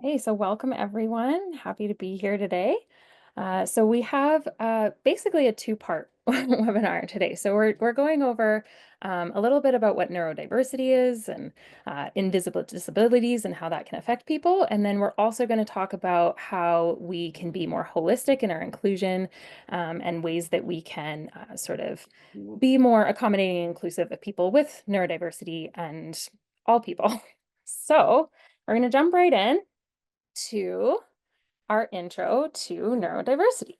Hey, so welcome everyone. Happy to be here today. So we have basically a two-part webinar today. So we're going over a little bit about what neurodiversity is and invisible disabilities and how that can affect people. And then we're also going to talk about how we can be more holistic in our inclusion and ways that we can sort of be more accommodating and inclusive of people with neurodiversity and all people. So we're going to jump right in to our intro to neurodiversity.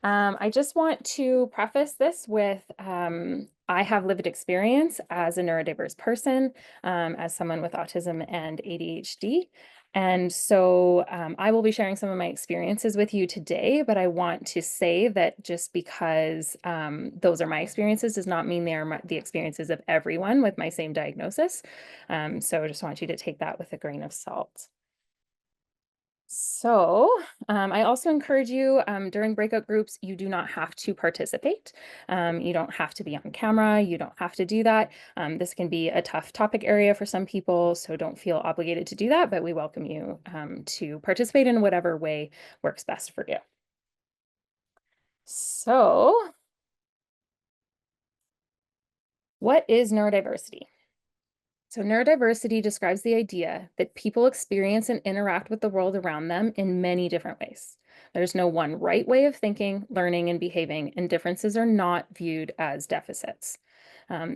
I just want to preface this with I have lived experience as a neurodiverse person, as someone with autism and ADHD. And so I will be sharing some of my experiences with you today, but I want to say that just because those are my experiences does not mean they are the experiences of everyone with my same diagnosis. So I just want you to take that with a grain of salt. So I also encourage you during breakout groups, you do not have to participate. You don't have to be on camera. You don't have to do that. This can be a tough topic area for some people, so don't feel obligated to do that, but we welcome you to participate in whatever way works best for you. So what is neurodiversity? So neurodiversity describes the idea that people experience and interact with the world around them in many different ways. There's no one right way of thinking, learning, and behaving, and differences are not viewed as deficits.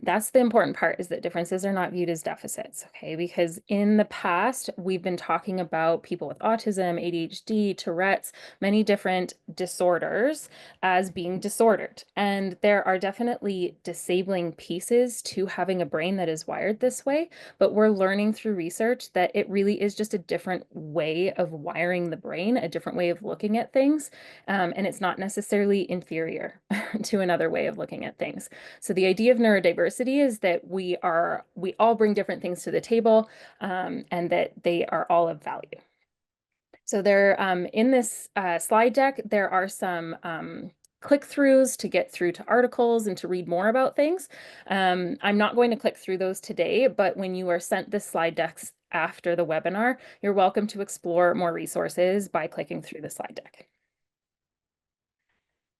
That's the important part, is that differences are not viewed as deficits, okay? Because in the past, we've been talking about people with autism, ADHD, Tourette's, many different disorders as being disordered. And there are definitely disabling pieces to having a brain that is wired this way, but we're learning through research that it really is just a different way of wiring the brain, a different way of looking at things, and it's not necessarily inferior to another way of looking at things. So the idea of neurodiversity is that we all bring different things to the table, and that they are all of value. So there, in this slide deck, there are some click-throughs to get through to articles and to read more about things. I'm not going to click through those today, but when you are sent the slide decks after the webinar, you're welcome to explore more resources by clicking through the slide deck.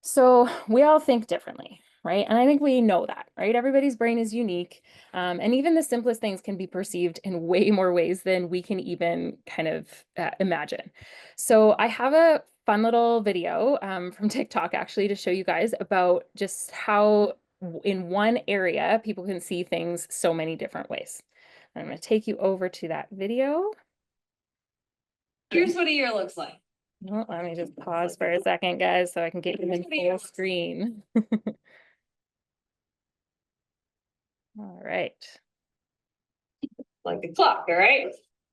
So we all think differently, right? And I think we know that, right? Everybody's brain is unique. And even the simplest things can be perceived in way more ways than we can even kind of imagine. So I have a fun little video from TikTok actually to show you guys about just how in one area people can see things so many different ways. I'm going to take you over to that video. Here's what a year looks like. Well, let me just pause for a second, guys, so I can get you in full screen. All right. Like the clock, all right?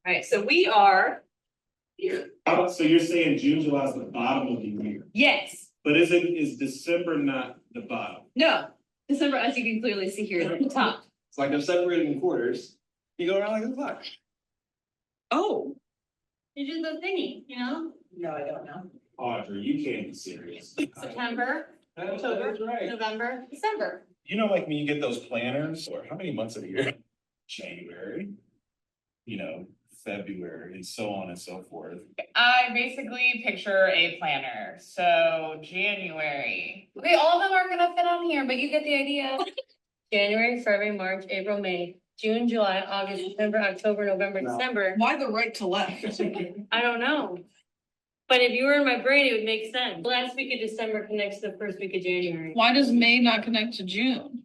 All right, so we are. Oh, so you're saying June, July is the bottom of the year? Yes. But is December not the bottom? No. December, as you can clearly see here, is at the top. It's like I'm separated in quarters. You go around like a clock. Oh. You did the thingy, you know? No, I don't know. Audrey, you can't be serious. September, October, That's right. November, December. You know, like when you get those planners, or how many months of the year? January, February, and so on and so forth. I basically picture a planner. So January. Okay, all of them aren't gonna fit on here, but you get the idea. January, February, March, April, May, June, July, August, September, October, November, No. December. Why the right to left? I don't know. But if you were in my brain, it would make sense. Last week of December connects to the first week of January. Why does May not connect to June?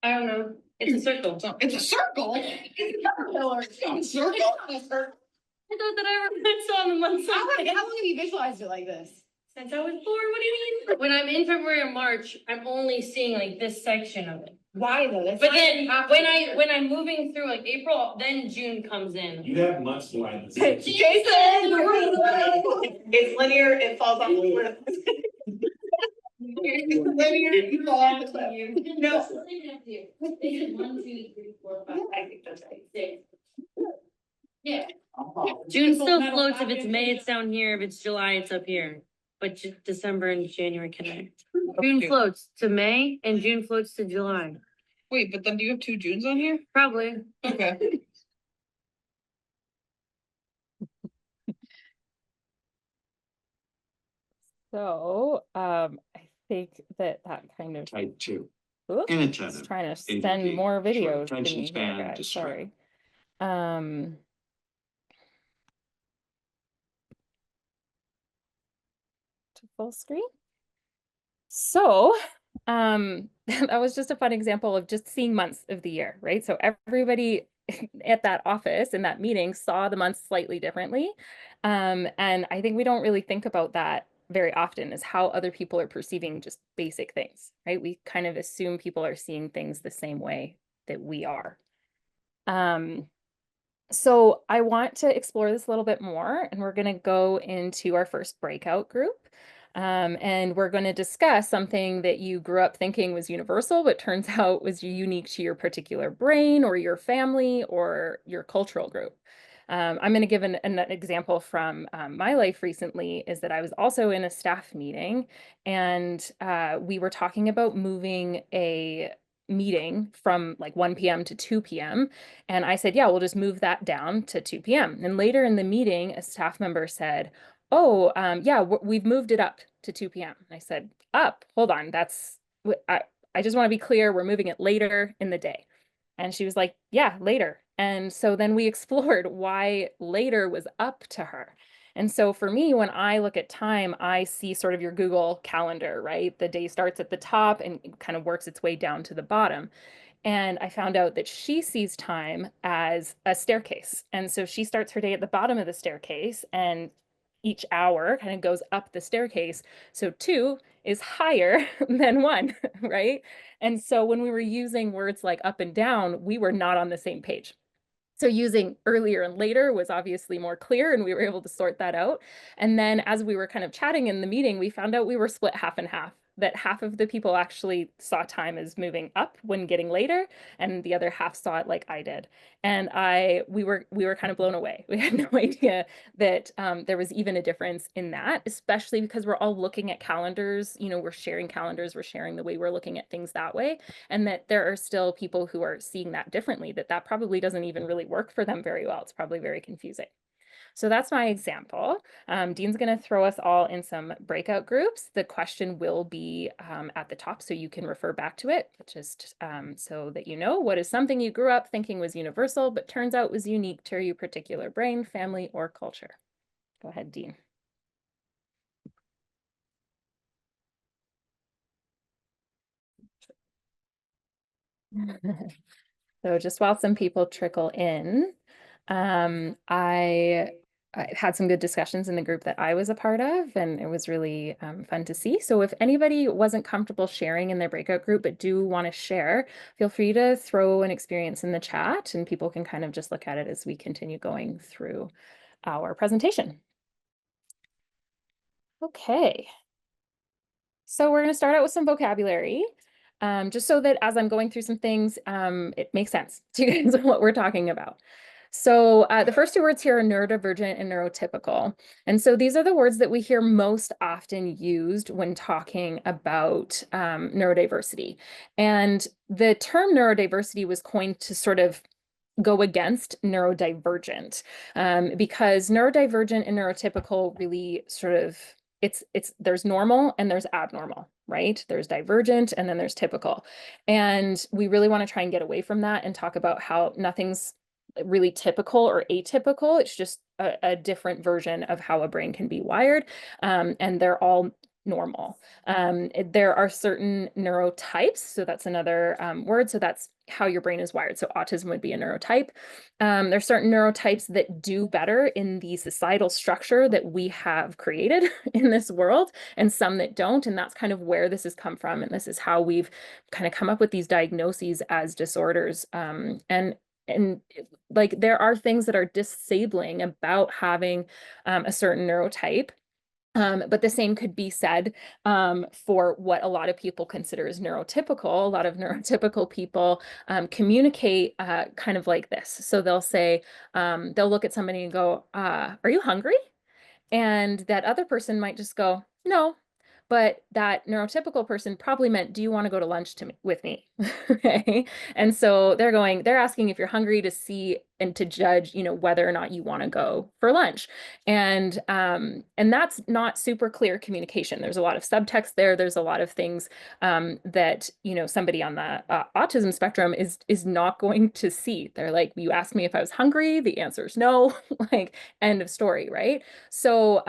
I don't know. It's a circle. It's a circle. It's a circle. I thought that I saw the months. How long have you visualized it like this? Since I was born, what do you mean? When I'm in February or March, I'm only seeing like this section of it. Why though? That's But then when I'm moving through like April, then June comes in. You have months to line this. Jason! It's linear, it falls off the cliff. It's linear, you fall off the cliff. No. 1, 2, 3, 4, 5. I think that's right. 6. Yeah. June still floats. If it's May, it's down here. If it's July, it's up here. But December and January connect. June floats to May and June floats to July. Wait, but then do you have 2 Junes on here? Probably. Okay. So, I think that kind of, Type 2. oops, Inattentive. trying to send indicate more short videos to attention me here, span, guys, distract. sorry. Um, to full screen. So, that was just a fun example of just seeing months of the year, right? So everybody at that office in that meeting saw the months slightly differently. And I think we don't really think about that very often, is how other people are perceiving just basic things, right? We kind of assume people are seeing things the same way that we are. So I want to explore this a little bit more, and we're going to go into our first breakout group. And we're going to discuss something that you grew up thinking was universal, but turns out was unique to your particular brain or your family or your cultural group. I'm going to give an example from my life recently, is that I was also in a staff meeting, and we were talking about moving a meeting from like 1 p.m. to 2 p.m. And I said, yeah, we'll just move that down to 2 p.m. And later in the meeting, a staff member said, oh, yeah, we've moved it up to 2 p.m. I said, up, hold on, I just want to be clear, we're moving it later in the day. And she was like, yeah, later. And so then we explored why later was up to her. And so for me, when I look at time, I see sort of your Google calendar, right? The day starts at the top and kind of works its way down to the bottom. And I found out that she sees time as a staircase. And so she starts her day at the bottom of the staircase, and each hour kind of goes up the staircase. So 2 is higher than 1, right? And so when we were using words like up and down, we were not on the same page. So using earlier and later was obviously more clear, and we were able to sort that out. And then as we were kind of chatting in the meeting, we found out we were split half and half, that half of the people actually saw time as moving up when getting later, and the other half saw it like I did. And we were kind of blown away. We had no idea that there was even a difference in that, especially because we're all looking at calendars, we're sharing calendars, we're sharing the way we're looking at things that way, and that there are still people who are seeing that differently, that probably doesn't even really work for them very well. It's probably very confusing. So that's my example. Dean's going to throw us all in some breakout groups. The question will be at the top, so you can refer back to it, just so that you know what is something you grew up thinking was universal, but turns out was unique to your particular brain, family, or culture. Go ahead, Dean. So just while some people trickle in, I had some good discussions in the group that I was a part of, and it was really fun to see. So if anybody wasn't comfortable sharing in their breakout group, but do want to share, feel free to throw an experience in the chat, and people can kind of just look at it as we continue going through our presentation. Okay. So we're going to start out with some vocabulary, just so that as I'm going through some things, it makes sense to you guys what we're talking about. So the first 2 words here are neurodivergent and neurotypical. And so these are the words that we hear most often used when talking about neurodiversity. And the term neurodiversity was coined to sort of go against neurodivergent, because neurodivergent and neurotypical really sort of, there's normal and there's abnormal, right? There's divergent and then there's typical. And we really want to try and get away from that and talk about how nothing's really typical or atypical. It's just a different version of how a brain can be wired. And they're all normal. There are certain neurotypes. So that's another word. So that's how your brain is wired. So autism would be a neurotype. There's certain neurotypes that do better in the societal structure that we have created in this world, and some that don't. And that's kind of where this has come from. And this is how we've kind of come up with these diagnoses as disorders. And like there are things that are disabling about having a certain neurotype. But the same could be said for what a lot of people consider as neurotypical. A lot of neurotypical people communicate kind of like this. So they'll say, they'll look at somebody and go, are you hungry? And that other person might just go, no. But that neurotypical person probably meant, do you want to go to lunch with me? Okay. And so they're asking if you're hungry to see and to judge, you know, whether or not you want to go for lunch. And that's not super clear communication. There's a lot of subtext there. There's a lot of things that, you know, somebody on the autism spectrum is not going to see. They're like, you asked me if I was hungry, the answer is no, like end of story, right? So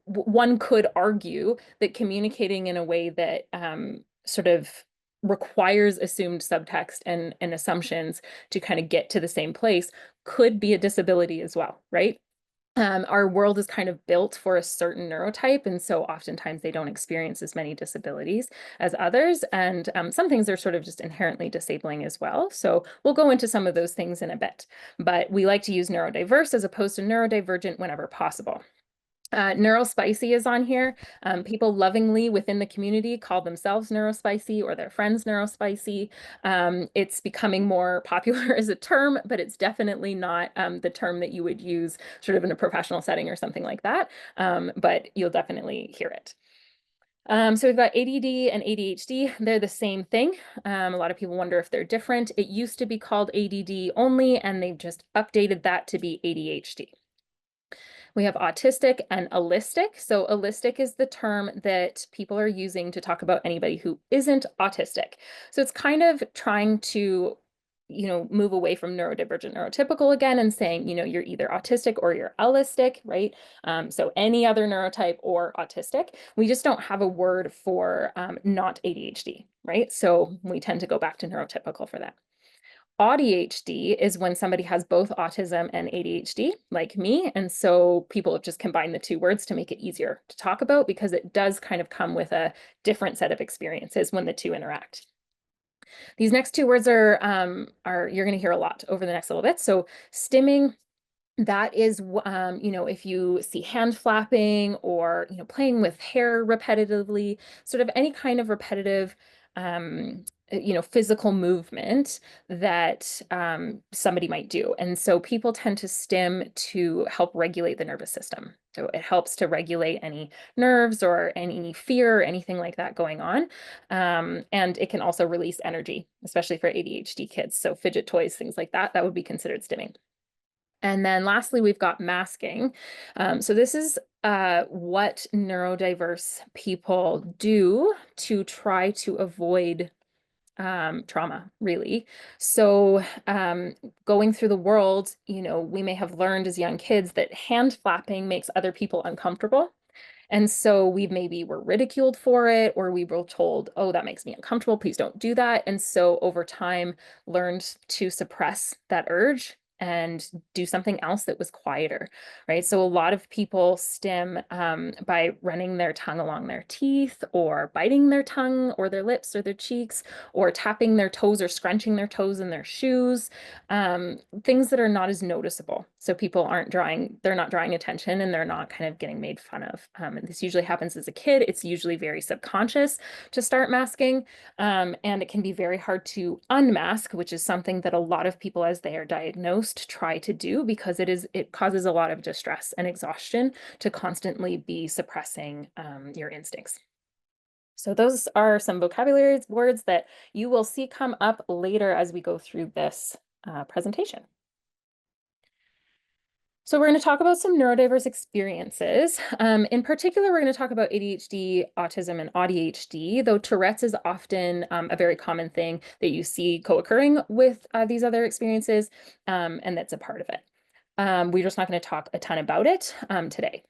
one could argue that communicating in a way that sort of requires assumed subtext and assumptions to kind of get to the same place could be a disability as well, right? Our world is kind of built for a certain neurotype, and so oftentimes they don't experience as many disabilities as others, and some things are sort of just inherently disabling as well. So we'll go into some of those things in a bit, but we like to use neurodiverse as opposed to neurodivergent whenever possible. Neurospicy is on here. People lovingly within the community call themselves neurospicy or their friends neurospicy. It's becoming more popular as a term, but it's definitely not the term that you would use sort of in a professional setting or something like that. But you'll definitely hear it. So we've got ADD and ADHD. They're the same thing. A lot of people wonder if they're different. It used to be called ADD only, and they've just updated that to be ADHD. We have autistic and allistic. So allistic is the term that people are using to talk about anybody who isn't autistic. So it's kind of trying to, you know, move away from neurodivergent neurotypical again and saying, you know, you're either autistic or you're allistic, right? So any other neurotype or autistic. We just don't have a word for not ADHD, right? So we tend to go back to neurotypical for that. ADHD is when somebody has both autism and ADHD, like me. And so people have just combined the two words to make it easier to talk about because it does kind of come with a different set of experiences when the two interact. These next two words are you're going to hear a lot over the next little bit. So stimming, that is, you know, if you see hand flapping or, you know, playing with hair repetitively, sort of any kind of repetitive, you know, physical movement that somebody might do. And so people tend to stim to help regulate the nervous system. So it helps to regulate any nerves or any fear or anything like that going on. And it can also release energy, especially for ADHD kids. So fidget toys, things like that, that would be considered stimming. And then lastly, we've got masking. So this is what neurodiverse people do to try to avoid trauma, really. So going through the world, you know, we may have learned as young kids that hand flapping makes other people uncomfortable. And so we maybe were ridiculed for it, or we were told, oh, that makes me uncomfortable, please don't do that. And so over time, learned to suppress that urge and do something else that was quieter, right? So a lot of people stim by running their tongue along their teeth or biting their tongue or their lips or their cheeks or tapping their toes or scrunching their toes in their shoes, things that are not as noticeable. So people aren't they're not drawing attention and they're not kind of getting made fun of. And this usually happens as a kid. It's usually very subconscious to start masking. And it can be very hard to unmask, which is something that a lot of people as they are diagnosed try to do because it causes a lot of distress and exhaustion to constantly be suppressing your instincts. So those are some vocabulary words that you will see come up later as we go through this presentation. So we're going to talk about some neurodiverse experiences. In particular, we're going to talk about ADHD, autism, and ADHD, though Tourette's is often a very common thing that you see co-occurring with these other experiences, and that's a part of it. We're just not going to talk a ton about it today.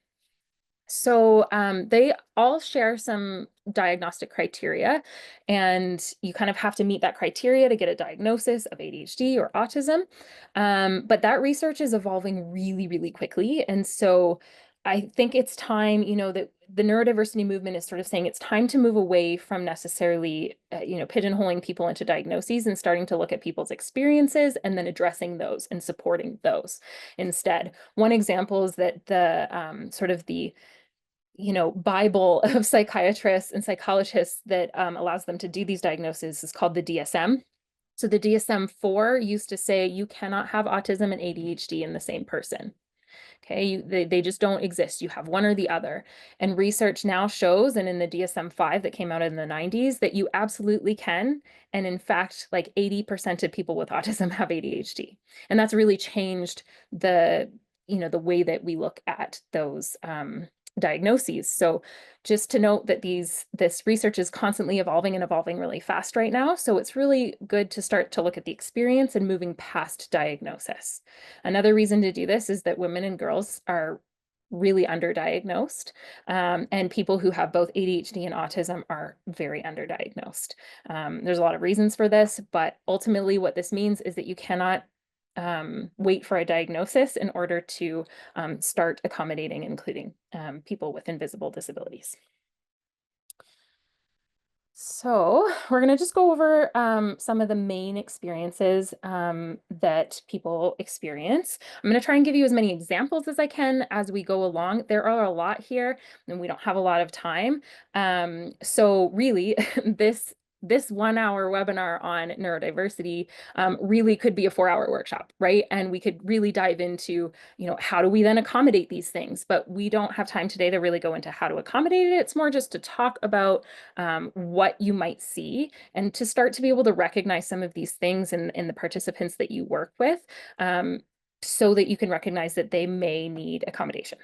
So they all share some diagnostic criteria, and you kind of have to meet that criteria to get a diagnosis of ADHD or autism. But that research is evolving really, really quickly. And so I think it's time, you know, that the neurodiversity movement is sort of saying it's time to move away from necessarily, you know, pigeonholing people into diagnoses and starting to look at people's experiences and then addressing those and supporting those instead. One example is that the sort of the you know, Bible of psychiatrists and psychologists that allows them to do these diagnoses is called the DSM. So the DSM-4 used to say you cannot have autism and ADHD in the same person. Okay, they just don't exist. You have one or the other. And research now shows, and in the DSM-5 that came out in the 90s, that you absolutely can. And in fact, like 80% of people with autism have ADHD. And that's really changed the, the way that we look at those diagnoses. So just to note that this research is constantly evolving and evolving really fast right now. So it's really good to start to look at the experience and moving past diagnosis. Another reason to do this is that women and girls are really underdiagnosed, and people who have both ADHD and autism are very underdiagnosed. There's a lot of reasons for this, but ultimately what this means is that you cannot wait for a diagnosis in order to start accommodating, including people with invisible disabilities. So we're going to just go over some of the main experiences that people experience. I'm going to try and give you as many examples as I can as we go along. There are a lot here and we don't have a lot of time. So really this 1 hour webinar on neurodiversity really could be a 4 hour workshop, right? And we could really dive into, how do we then accommodate these things? But we don't have time today to really go into how to accommodate it. It's more just to talk about what you might see and to start to be able to recognize some of these things in the participants that you work with, so that you can recognize that they may need accommodation.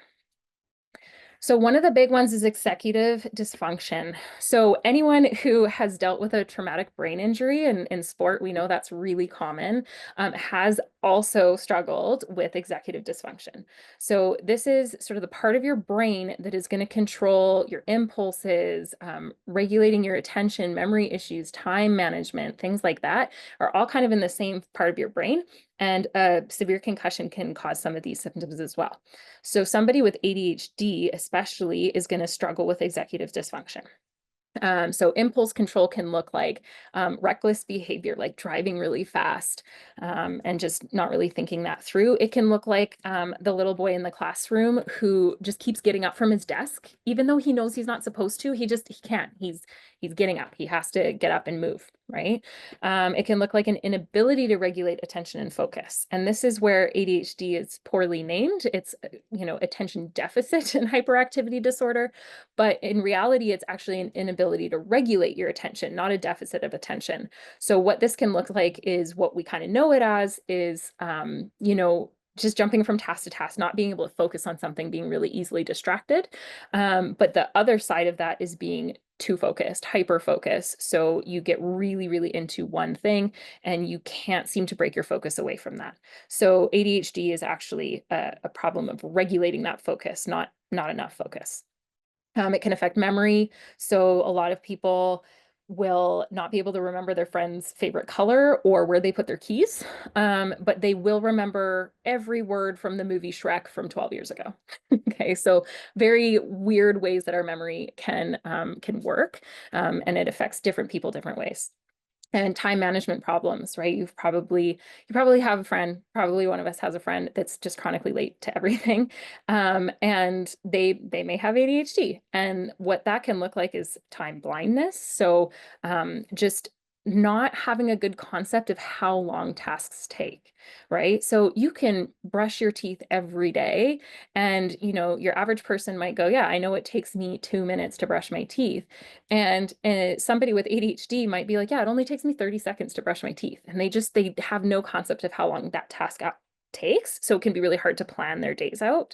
So one of the big ones is executive dysfunction. So anyone who has dealt with a traumatic brain injury in sport, we know that's really common, has also struggled with executive dysfunction. So this is sort of the part of your brain that is going to control your impulses, regulating your attention, memory issues, time management, things like that are all kind of in the same part of your brain. And a severe concussion can cause some of these symptoms as well. So somebody with ADHD especially is going to struggle with executive dysfunction. So impulse control can look like reckless behavior, like driving really fast and just not really thinking that through. It can look like the little boy in the classroom who just keeps getting up from his desk, even though he knows he's not supposed to. He can't. He's getting up. He has to get up and move, right? It can look like an inability to regulate attention and focus. And this is where ADHD is poorly named. It's, attention deficit and hyperactivity disorder. But in reality, it's actually an inability to regulate your attention, not a deficit of attention. So what this can look like is what we kind of know it as is, just jumping from task to task, not being able to focus on something, being really easily distracted. But the other side of that is being too focused, hyper focus. So you get really, really into one thing and you can't seem to break your focus away from that. So ADHD is actually a problem of regulating that focus, not enough focus. It can affect memory. So a lot of people will not be able to remember their friend's favorite color or where they put their keys, but they will remember every word from the movie Shrek from 12 years ago. Okay, so very weird ways that our memory can work, and it affects different people different ways. And time management problems, right? You probably have a friend, probably one of us has a friend that's just chronically late to everything. And they may have ADHD. And what that can look like is time blindness. So just not having a good concept of how long tasks take, right? So you can brush your teeth every day and, your average person might go, yeah, I know it takes me 2 minutes to brush my teeth. And somebody with ADHD might be like, yeah, it only takes me 30 seconds to brush my teeth. And they have no concept of how long that task takes. So it can be really hard to plan their days out.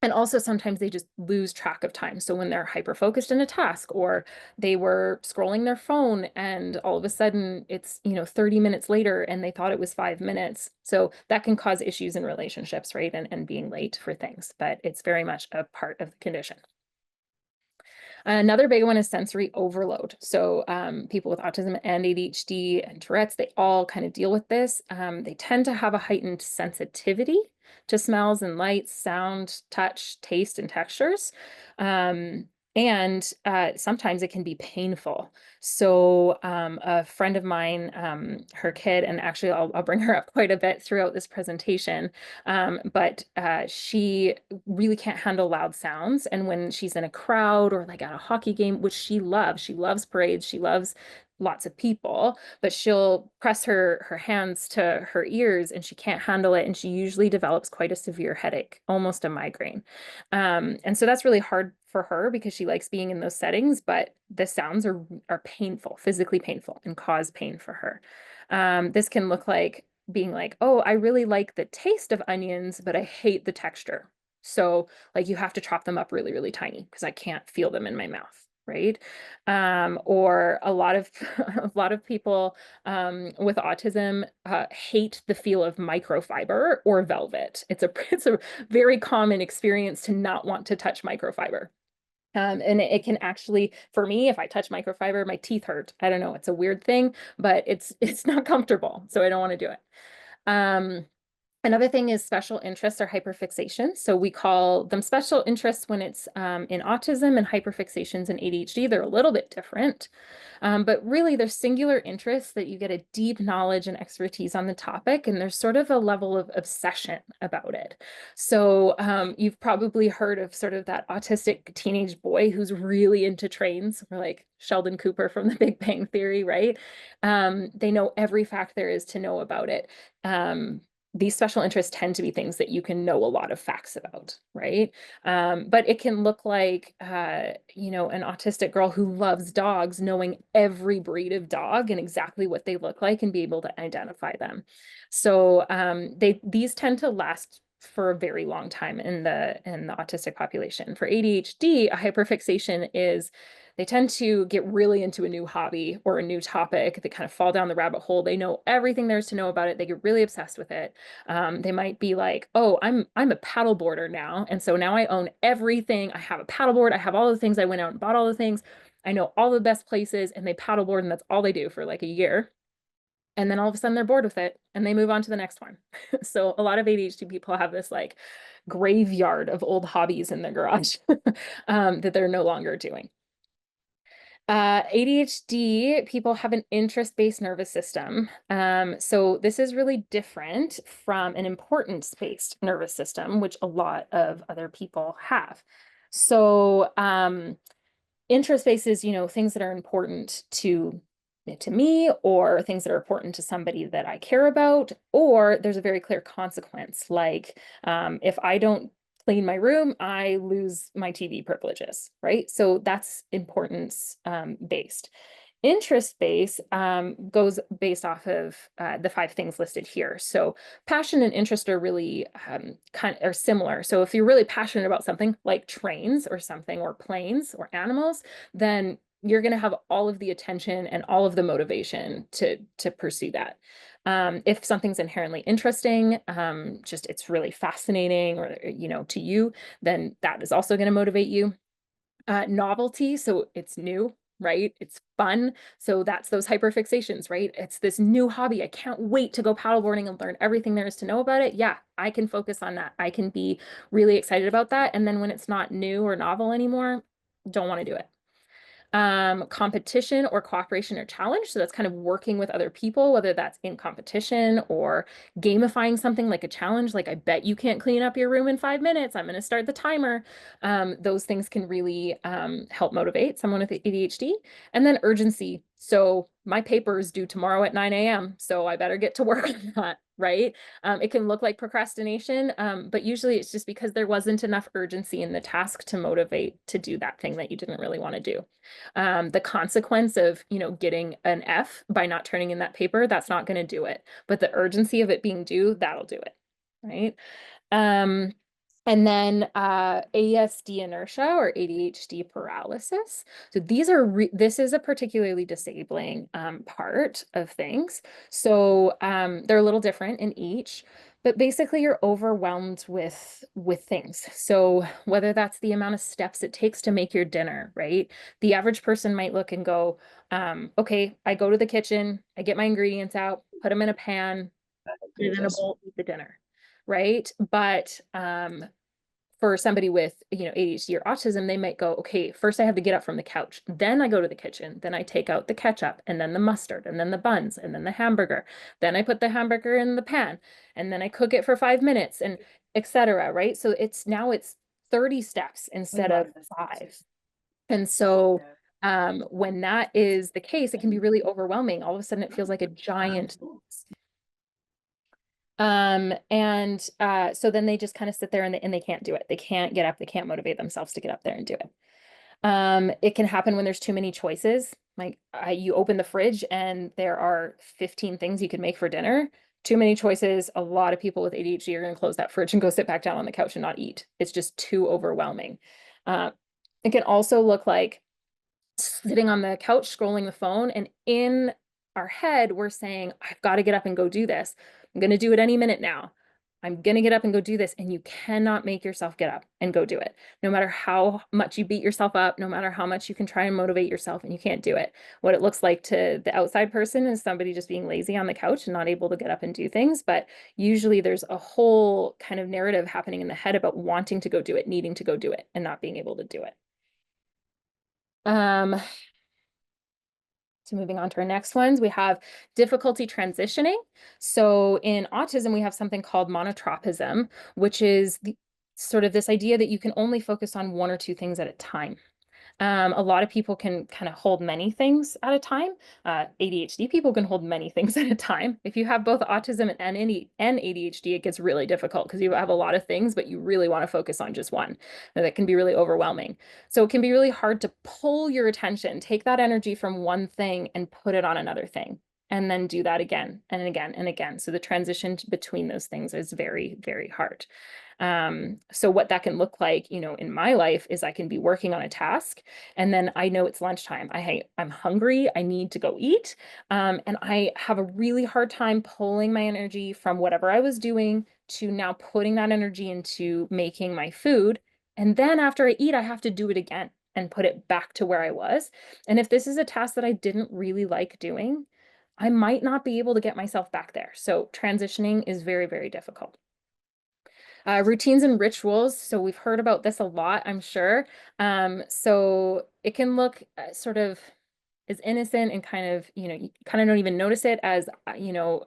And also sometimes they just lose track of time. So when they're hyper focused in a task or they were scrolling their phone and all of a sudden it's, 30 minutes later and they thought it was 5 minutes. So that can cause issues in relationships, right? And being late for things, but it's very much a part of the condition. Another big one is sensory overload. So people with autism and ADHD and Tourette's, they all kind of deal with this. They tend to have a heightened sensitivity to smells and lights, sound, touch, taste, and textures. And sometimes it can be painful. So a friend of mine, her kid, and actually I'll bring her up quite a bit throughout this presentation, but she really can't handle loud sounds. And when she's in a crowd or like at a hockey game, which she loves parades, she loves lots of people, but she'll press her hands to her ears and she can't handle it. And she usually develops quite a severe headache, almost a migraine. And so that's really hard for her because she likes being in those settings, but the sounds are painful, physically painful, and cause pain for her. This can look like being like, oh, I really like the taste of onions, but I hate the texture. So like you have to chop them up really, really tiny because I can't feel them in my mouth, right? Or a lot of a lot of people with autism hate the feel of microfiber or velvet. It's a very common experience to not want to touch microfiber. And it can actually, for me, if I touch microfiber, my teeth hurt. I don't know, it's a weird thing, but it's not comfortable, so I don't want to do it. Um, Another thing is special interests or hyperfixation. So we call them special interests when it's in autism, and hyperfixations in ADHD. They're a little bit different. But really, there's singular interests that you get a deep knowledge and expertise on the topic, and there's sort of a level of obsession about it. So you've probably heard of sort of that autistic teenage boy who's really into trains, or like Sheldon Cooper from The Big Bang Theory, right? They know every fact there is to know about it. These special interests tend to be things that you can know a lot of facts about, right? But it can look like, you know, an autistic girl who loves dogs, knowing every breed of dog and exactly what they look like and be able to identify them. So these tend to last for a very long time in the autistic population. For ADHD, a hyperfixation is they tend to get really into a new hobby or a new topic. They kind of fall down the rabbit hole. They know everything there is to know about it. They get really obsessed with it. They might be like, oh, I'm a paddleboarder now. And so now I own everything. I have a paddleboard. I have all the things. I went out and bought all the things. I know all the best places, and they paddleboard, and that's all they do for like a year. And then all of a sudden they're bored with it and they move on to the next one. So a lot of ADHD people have this like graveyard of old hobbies in their garage that they're no longer doing. ADHD people have an interest-based nervous system. So this is really different from an importance-based nervous system, which a lot of other people have. So interest-based is, you know, things that are important to me, or things that are important to somebody that I care about, or there's a very clear consequence. Like if I don't clean my room, I lose my TV privileges, right? So that's importance based. Interest based goes based off of the 5 things listed here. So passion and interest are really kind of are similar. So if you're really passionate about something like trains or something, or planes or animals, then you're going to have all of the attention and all of the motivation to pursue that. If something's inherently interesting, just it's really fascinating, or you know, to you, then that is also going to motivate you. Novelty, so it's new, right? It's fun. So that's those hyperfixations, right? It's this new hobby. I can't wait to go paddleboarding and learn everything there is to know about it. Yeah, I can focus on that. I can be really excited about that. And then when it's not new or novel anymore, don't want to do it. Competition or cooperation or challenge. So that's kind of working with other people, whether that's in competition or gamifying something like a challenge, like I bet you can't clean up your room in 5 minutes. I'm going to start the timer. Those things can really help motivate someone with ADHD. And then urgency. So my paper is due tomorrow at 9 a.m. So I better get to work on that, right? It can look like procrastination, but usually it's just because there wasn't enough urgency in the task to motivate to do that thing that you didn't really want to do. The consequence of, you know, getting an F by not turning in that paper, that's not going to do it. But the urgency of it being due, that'll do it, right? And then ASD inertia or ADHD paralysis. So these are this is a particularly disabling part of things. So they're a little different in each, but basically you're overwhelmed with things. So whether that's the amount of steps it takes to make your dinner, right? The average person might look and go, okay, I go to the kitchen, I get my ingredients out, put them in a pan, put it in a bowl, eat the dinner, right? But for somebody with, you know, ADHD or autism, they might go, okay, first I have to get up from the couch, then I go to the kitchen, then I take out the ketchup, and then the mustard, and then the buns, and then the hamburger, then I put the hamburger in the pan, and then I cook it for 5 minutes, and etc. Right? So it's 30 steps instead of 5. And so When that is the case, it can be really overwhelming. All of a sudden, it feels like a giant. So then they just kind of sit there and they can't do it. They can't get up. They can't motivate themselves to get up there and do it. It can happen when there's too many choices. Like you open the fridge and there are 15 things you could make for dinner. Too many choices. A lot of people with ADHD are going to close that fridge and go sit back down on the couch and not eat. It's just too overwhelming. It can also look like sitting on the couch scrolling the phone, and in our head we're saying, I've got to get up and go do this. I'm going to do it any minute now. I'm going to get up and go do this. And you cannot make yourself get up and go do it. No matter how much you beat yourself up, no matter how much you can try and motivate yourself, and you can't do it. What it looks like to the outside person is somebody just being lazy on the couch and not able to get up and do things. But usually there's a whole kind of narrative happening in the head about wanting to go do it, needing to go do it, and not being able to do it. So moving on to our next ones, we have difficulty transitioning. So in autism, we have something called monotropism, which is sort of this idea that you can only focus on one or two things at a time. A lot of people can kind of hold many things at a time. ADHD people can hold many things at a time. If you have both autism and ADHD, it gets really difficult because you have a lot of things, but you really want to focus on just one. And that can be really overwhelming. So it can be really hard to pull your attention, take that energy from one thing and put it on another thing, and then do that again and again and again. So the transition between those things is very, very hard. So what that can look like, in my life is I can be working on a task and then I know it's lunchtime. I'm hungry. I need to go eat. And I have a really hard time pulling my energy from whatever I was doing to now putting that energy into making my food. And then after I eat, I have to do it again and put it back to where I was. And if this is a task that I didn't really like doing, I might not be able to get myself back there. So transitioning is very, very difficult. Routines and rituals. So we've heard about this a lot, I'm sure. So it can look sort of as innocent and kind of, you kind of don't even notice it as,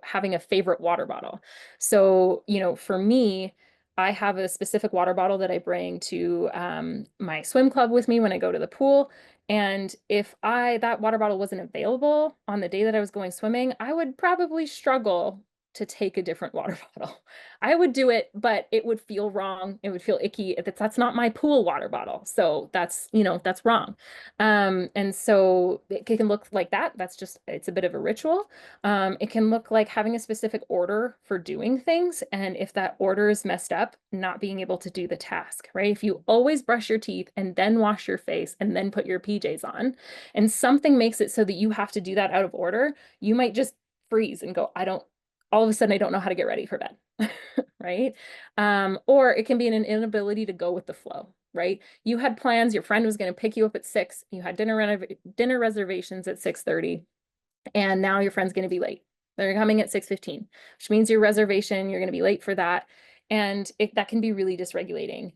having a favorite water bottle. So, for me, I have a specific water bottle that I bring to my swim club with me when I go to the pool. And if that water bottle wasn't available on the day that I was going swimming, I would probably struggle to take a different water bottle. I would do it, but it would feel wrong. It would feel icky. That's not my pool water bottle. So that's wrong. And so it can look like that. It's a bit of a ritual. It can look like having a specific order for doing things. And if that order is messed up, not being able to do the task, right? If you always brush your teeth and then wash your face and then put your PJs on, and something makes it so that you have to do that out of order, you might just freeze and go, all of a sudden, I don't know how to get ready for bed, right? Or it can be an inability to go with the flow, right? You had plans, your friend was going to pick you up at 6, you had dinner reservations at 6:30, and now your friend's going to be late. They're coming at 6:15, which means your reservation, you're going to be late for that. And that can be really dysregulating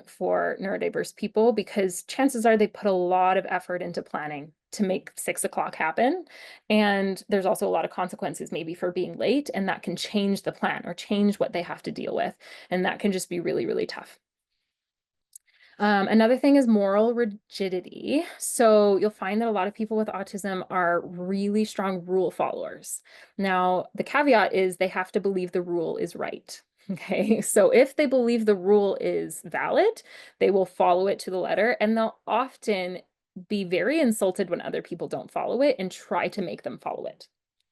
for neurodiverse people, because chances are they put a lot of effort into planning to make 6 o'clock happen. And there's also a lot of consequences maybe for being late, and that can change the plan or change what they have to deal with. And that can just be really, really tough. Another thing is moral rigidity. So you'll find that a lot of people with autism are really strong rule followers. Now, the caveat is they have to believe the rule is right. Okay, so if they believe the rule is valid, they will follow it to the letter, and they'll often be very insulted when other people don't follow it and try to make them follow it.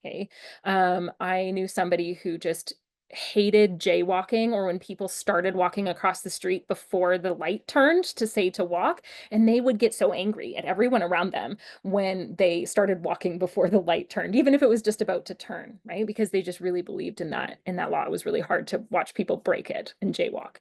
Okay, I knew somebody who just hated jaywalking, or when people started walking across the street before the light turned to say to walk, and they would get so angry at everyone around them when they started walking before the light turned, even if it was just about to turn, right? Because they just really believed in that law. It was really hard to watch people break it and jaywalk.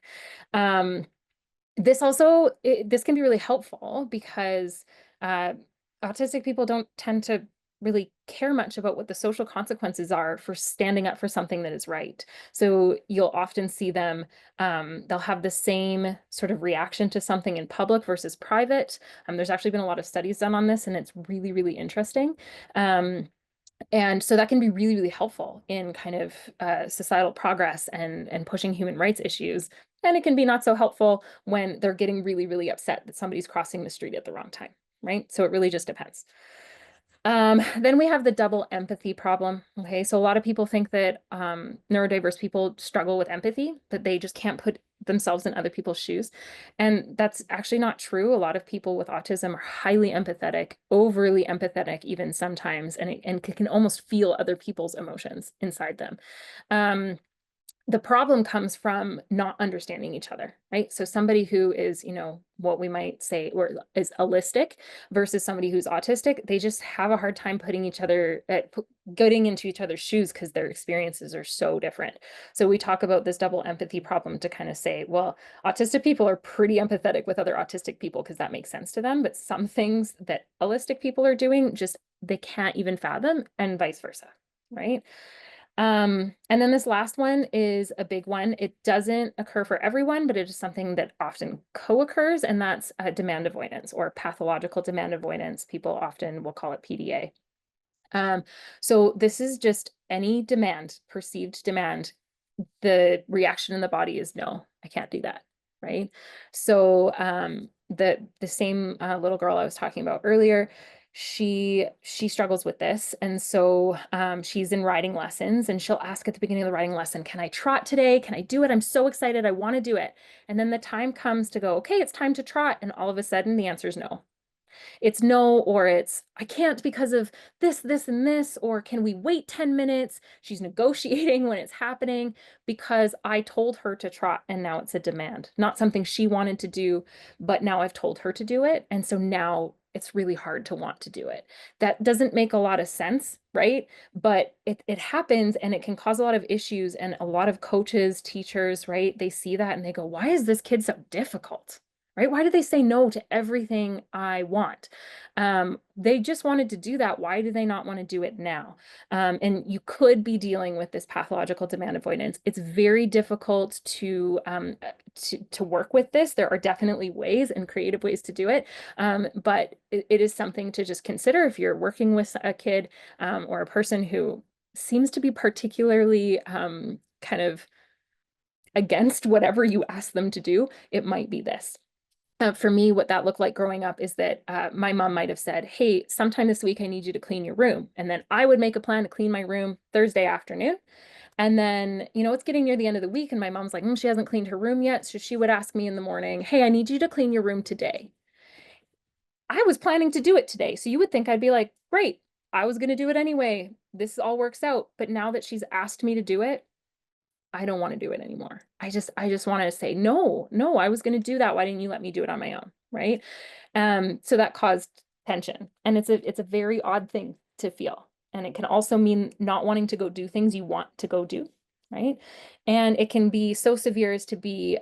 This can be really helpful because autistic people don't tend to really care much about what the social consequences are for standing up for something that is right. So you'll often see them, they'll have the same sort of reaction to something in public versus private. There's actually been a lot of studies done on this, and it's really, really interesting. And so that can be really, really helpful in kind of societal progress and pushing human rights issues. And it can be not so helpful when they're getting really, really upset that somebody's crossing the street at the wrong time, right? So it really just depends. Then we have the double empathy problem. Okay, so a lot of people think that neurodiverse people struggle with empathy, that they just can't put themselves in other people's shoes. And that's actually not true. A lot of people with autism are highly empathetic, overly empathetic, even sometimes, and can almost feel other people's emotions inside them. The problem comes from not understanding each other, right? So somebody who is, what we might say or is allistic versus somebody who's autistic, they just have a hard time putting each other, getting into each other's shoes because their experiences are so different. So we talk about this double empathy problem to kind of say, well, autistic people are pretty empathetic with other autistic people because that makes sense to them, but some things that allistic people are doing, just they can't even fathom, and vice versa, right? And then this last one is a big one. It doesn't occur for everyone, but it is something that often co-occurs, and that's demand avoidance or pathological demand avoidance. People often will call it PDA. So this is just any demand, perceived demand. The reaction in the body is no, I can't do that, right? So the same little girl I was talking about earlier, she struggles with this, and so she's in riding lessons, and she'll ask at the beginning of the riding lesson, can I trot today? Can I do it? I'm so excited, I want to do it. And then the time comes to go, okay, it's time to trot, and all of a sudden the answer is no. It's no, or it's I can't because of this, this, and this, or can we wait 10 minutes? She's negotiating when it's happening because I told her to trot and now it's a demand, not something she wanted to do, but now I've told her to do it. And so now it's really hard to want to do it. That doesn't make a lot of sense, right? But it happens, and it can cause a lot of issues. And a lot of coaches, teachers, right? They see that and they go, why is this kid so difficult? Right? Why do they say no to everything I want? They just wanted to do that. Why do they not want to do it now? And you could be dealing with this pathological demand avoidance. It's very difficult to work with this. There are definitely ways and creative ways to do it, but it is something to just consider if you're working with a kid or a person who seems to be particularly kind of against whatever you ask them to do. It might be this. For me, what that looked like growing up is that my mom might have said, hey, sometime this week, I need you to clean your room. And then I would make a plan to clean my room Thursday afternoon. And then, it's getting near the end of the week, and my mom's like, she hasn't cleaned her room yet. So she would ask me in the morning, hey, I need you to clean your room today. I was planning to do it today. So you would think I'd be like, great, I was going to do it anyway. This all works out. But now that she's asked me to do it, I don't want to do it anymore. I just want to say, no, I was going to do that. Why didn't you let me do it on my own? Right. So that caused tension, and it's a very odd thing to feel. And it can also mean not wanting to go do things you want to go do. Right. And it can be so severe as to be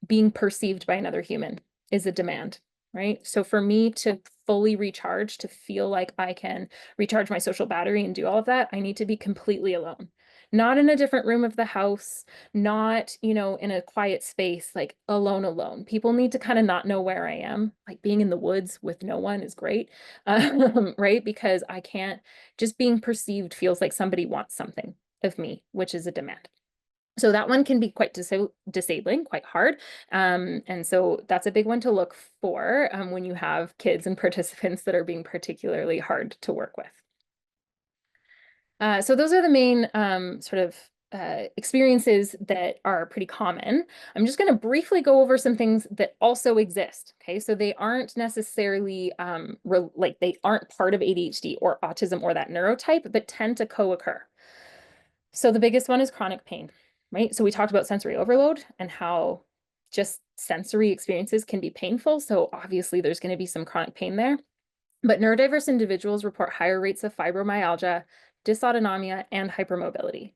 being perceived by another human is a demand. Right. So for me to fully recharge, to feel like I can recharge my social battery and do all of that, I need to be completely alone. Not in a different room of the house, not, in a quiet space, like alone. People need to kind of not know where I am. Like being in the woods with no one is great, right? Because I can't, just being perceived feels like somebody wants something of me, which is a demand. So that one can be quite disabling, quite hard. And so that's a big one to look for when you have kids and participants that are being particularly hard to work with. So those are the main sort of experiences that are pretty common. I'm just going to briefly go over some things that also exist. Okay, so they aren't necessarily like they aren't part of ADHD or autism or that neurotype, but tend to co-occur. So the biggest one is chronic pain, right? So we talked about sensory overload and how just sensory experiences can be painful. So obviously there's going to be some chronic pain there. But neurodiverse individuals report higher rates of fibromyalgia, dysautonomia, and hypermobility,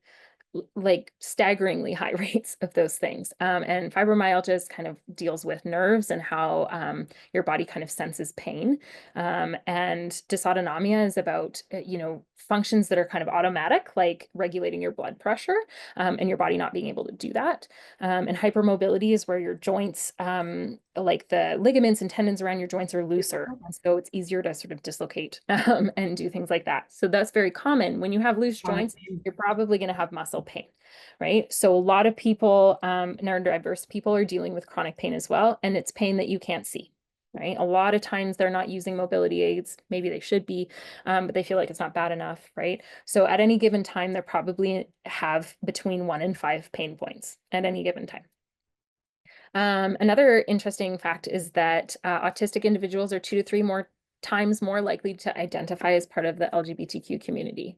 like staggeringly high rates of those things. And fibromyalgia is kind of deals with nerves and how your body kind of senses pain. And dysautonomia is about, functions that are kind of automatic, like regulating your blood pressure and your body not being able to do that. And hypermobility is where your joints, like the ligaments and tendons around your joints are looser. And so it's easier to sort of dislocate and do things like that. So that's very common. When you have loose joints, you're probably going to have muscle pain, right? So a lot of people, neurodiverse people, are dealing with chronic pain as well. And it's pain that you can't see. right? A lot of times they're not using mobility aids. Maybe they should be, but they feel like it's not bad enough, right? So at any given time, they probably have between 1 and 5 pain points at any given time. Another interesting fact is that autistic individuals are 2 to 3 more times more likely to identify as part of the LGBTQ community,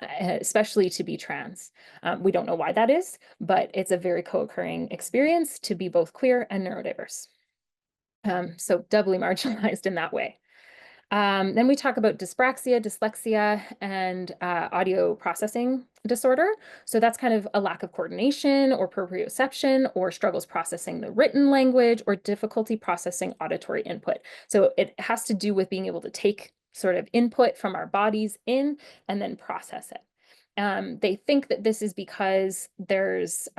especially to be trans. We don't know why that is, but it's a very co-occurring experience to be both queer and neurodiverse. So doubly marginalized in that way. Then we talk about dyspraxia, dyslexia, and audio processing disorder. So that's kind of a lack of coordination or proprioception or struggles processing the written language or difficulty processing auditory input. So it has to do with being able to take sort of input from our bodies in and then process it. They think that this is because there's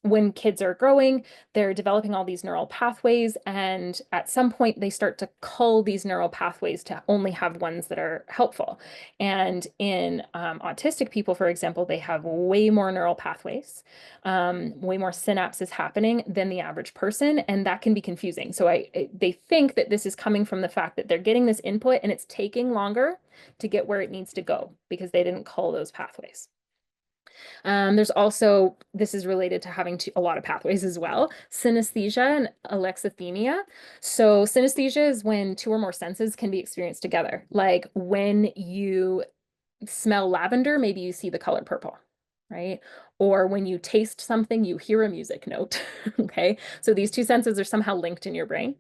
when kids are growing, they're developing all these neural pathways, and at some point they start to cull these neural pathways to only have ones that are helpful. And in autistic people, for example, they have way more neural pathways, way more synapses happening than the average person, and that can be confusing. So they think that this is coming from the fact that they're getting this input and it's taking longer to get where it needs to go because they didn't cull those pathways. There's also, this is related to having a lot of pathways as well, synesthesia and alexithymia. So synesthesia is when 2 or more senses can be experienced together. Like when you smell lavender, maybe you see the color purple, right? Or when you taste something, you hear a music note. Okay, so these 2 senses are somehow linked in your brain.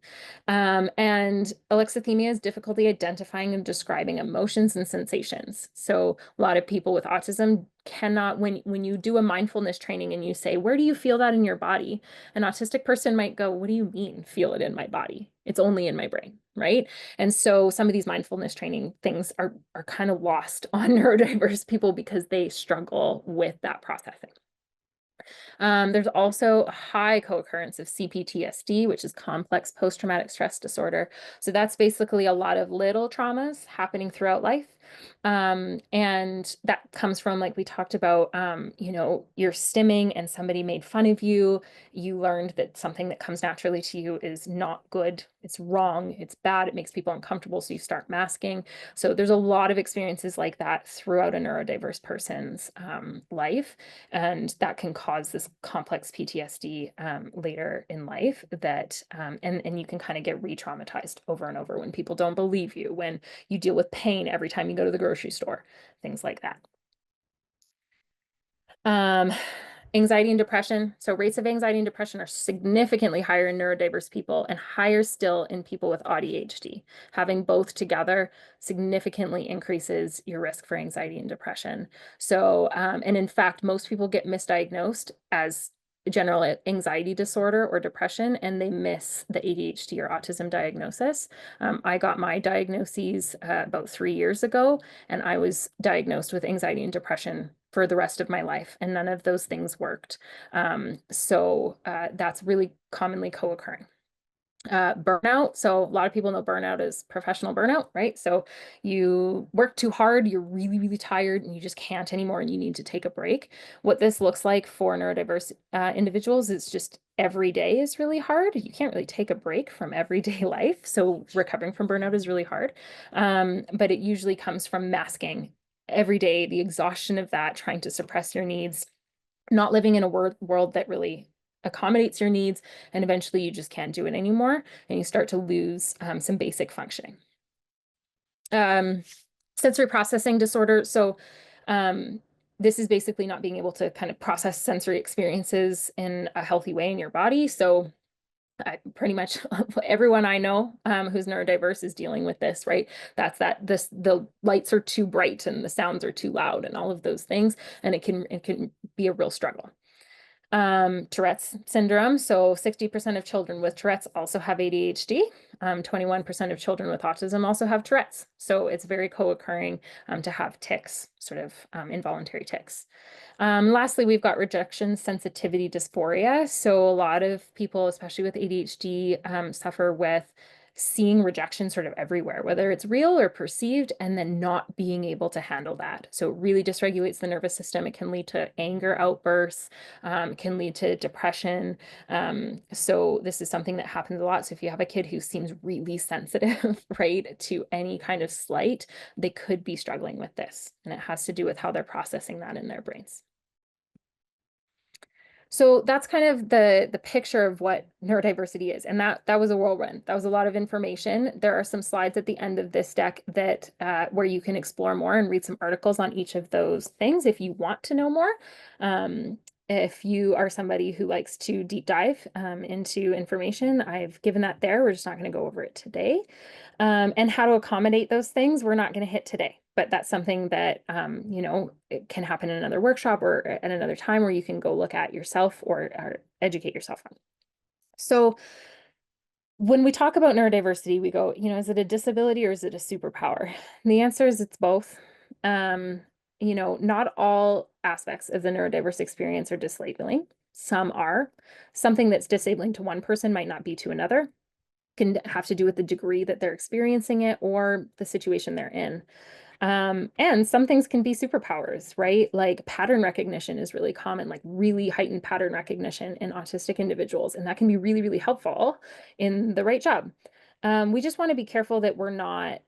And alexithymia is difficulty identifying and describing emotions and sensations. So a lot of people with autism cannot, when you do a mindfulness training and you say, where do you feel that in your body? An autistic person might go, what do you mean, feel it in my body? It's only in my brain, right? And so some of these mindfulness training things are kind of lost on neurodiverse people because they struggle with that processing. There's also a high co-occurrence of CPTSD, which is complex post-traumatic stress disorder. So that's basically a lot of little traumas happening throughout life. And that comes from, like we talked about, you're stimming and somebody made fun of you. You learned that something that comes naturally to you is not good. It's wrong. It's bad. It makes people uncomfortable. So you start masking. So there's a lot of experiences like that throughout a neurodiverse person's life. And that can cause this complex PTSD later in life that, and you can kind of get re-traumatized over and over when people don't believe you, when you deal with pain every time you go to the grocery store, things like that. Anxiety and depression. So rates of anxiety and depression are significantly higher in neurodiverse people and higher still in people with ADHD. Having both together significantly increases your risk for anxiety and depression. So, and in fact, most people get misdiagnosed as general anxiety disorder or depression, and they miss the ADHD or autism diagnosis. I got my diagnoses about 3 years ago, and I was diagnosed with anxiety and depression for the rest of my life, and none of those things worked. So that's really commonly co-occurring. Burnout. So a lot of people know burnout as professional burnout, right? So you work too hard, you're really, really tired, and you just can't anymore, and you need to take a break. What this looks like for neurodiverse individuals is just every day is really hard. You can't really take a break from everyday life. So recovering from burnout is really hard. But it usually comes from masking every day, the exhaustion of that, trying to suppress your needs, not living in a world that really accommodates your needs, and eventually you just can't do it anymore, and you start to lose some basic functioning. Sensory processing disorder. So this is basically not being able to kind of process sensory experiences in a healthy way in your body. So pretty much everyone I know who's neurodiverse is dealing with this, right? That's the lights are too bright and the sounds are too loud and all of those things, and it can be a real struggle. Tourette's syndrome. So 60% of children with Tourette's also have ADHD. 21% of children with autism also have Tourette's. So it's very co-occurring to have tics, sort of involuntary tics. Lastly, we've got rejection sensitivity dysphoria. So a lot of people, especially with ADHD, suffer with seeing rejection sort of everywhere, whether it's real or perceived, and then not being able to handle that. So it really dysregulates the nervous system. It can lead to anger outbursts, can lead to depression. So this is something that happens a lot. So if you have a kid who seems really sensitive, right, to any kind of slight, they could be struggling with this. And it has to do with how they're processing that in their brains. So that's kind of the picture of what neurodiversity is. And that was a whirlwind. That was a lot of information. There are some slides at the end of this deck that where you can explore more and read some articles on each of those things if you want to know more. If you are somebody who likes to deep dive into information, I've given that there. We're just not going to go over it today. And how to accommodate those things, we're not going to hit today, but that's something that, you know, it can happen in another workshop or at another time where you can go look at yourself or educate yourself on. So when we talk about neurodiversity, we go, you know, is it a disability or is it a superpower? And the answer is it's both. You know, not all aspects of the neurodiverse experience are disabling. Some are. Something that's disabling to one person might not be to another. Can have to do with the degree that they're experiencing it or the situation they're in. And some things can be superpowers, right? Like pattern recognition is really common, like really heightened pattern recognition in autistic individuals. And that can be really, really helpful in the right job. We just want to be careful that we're not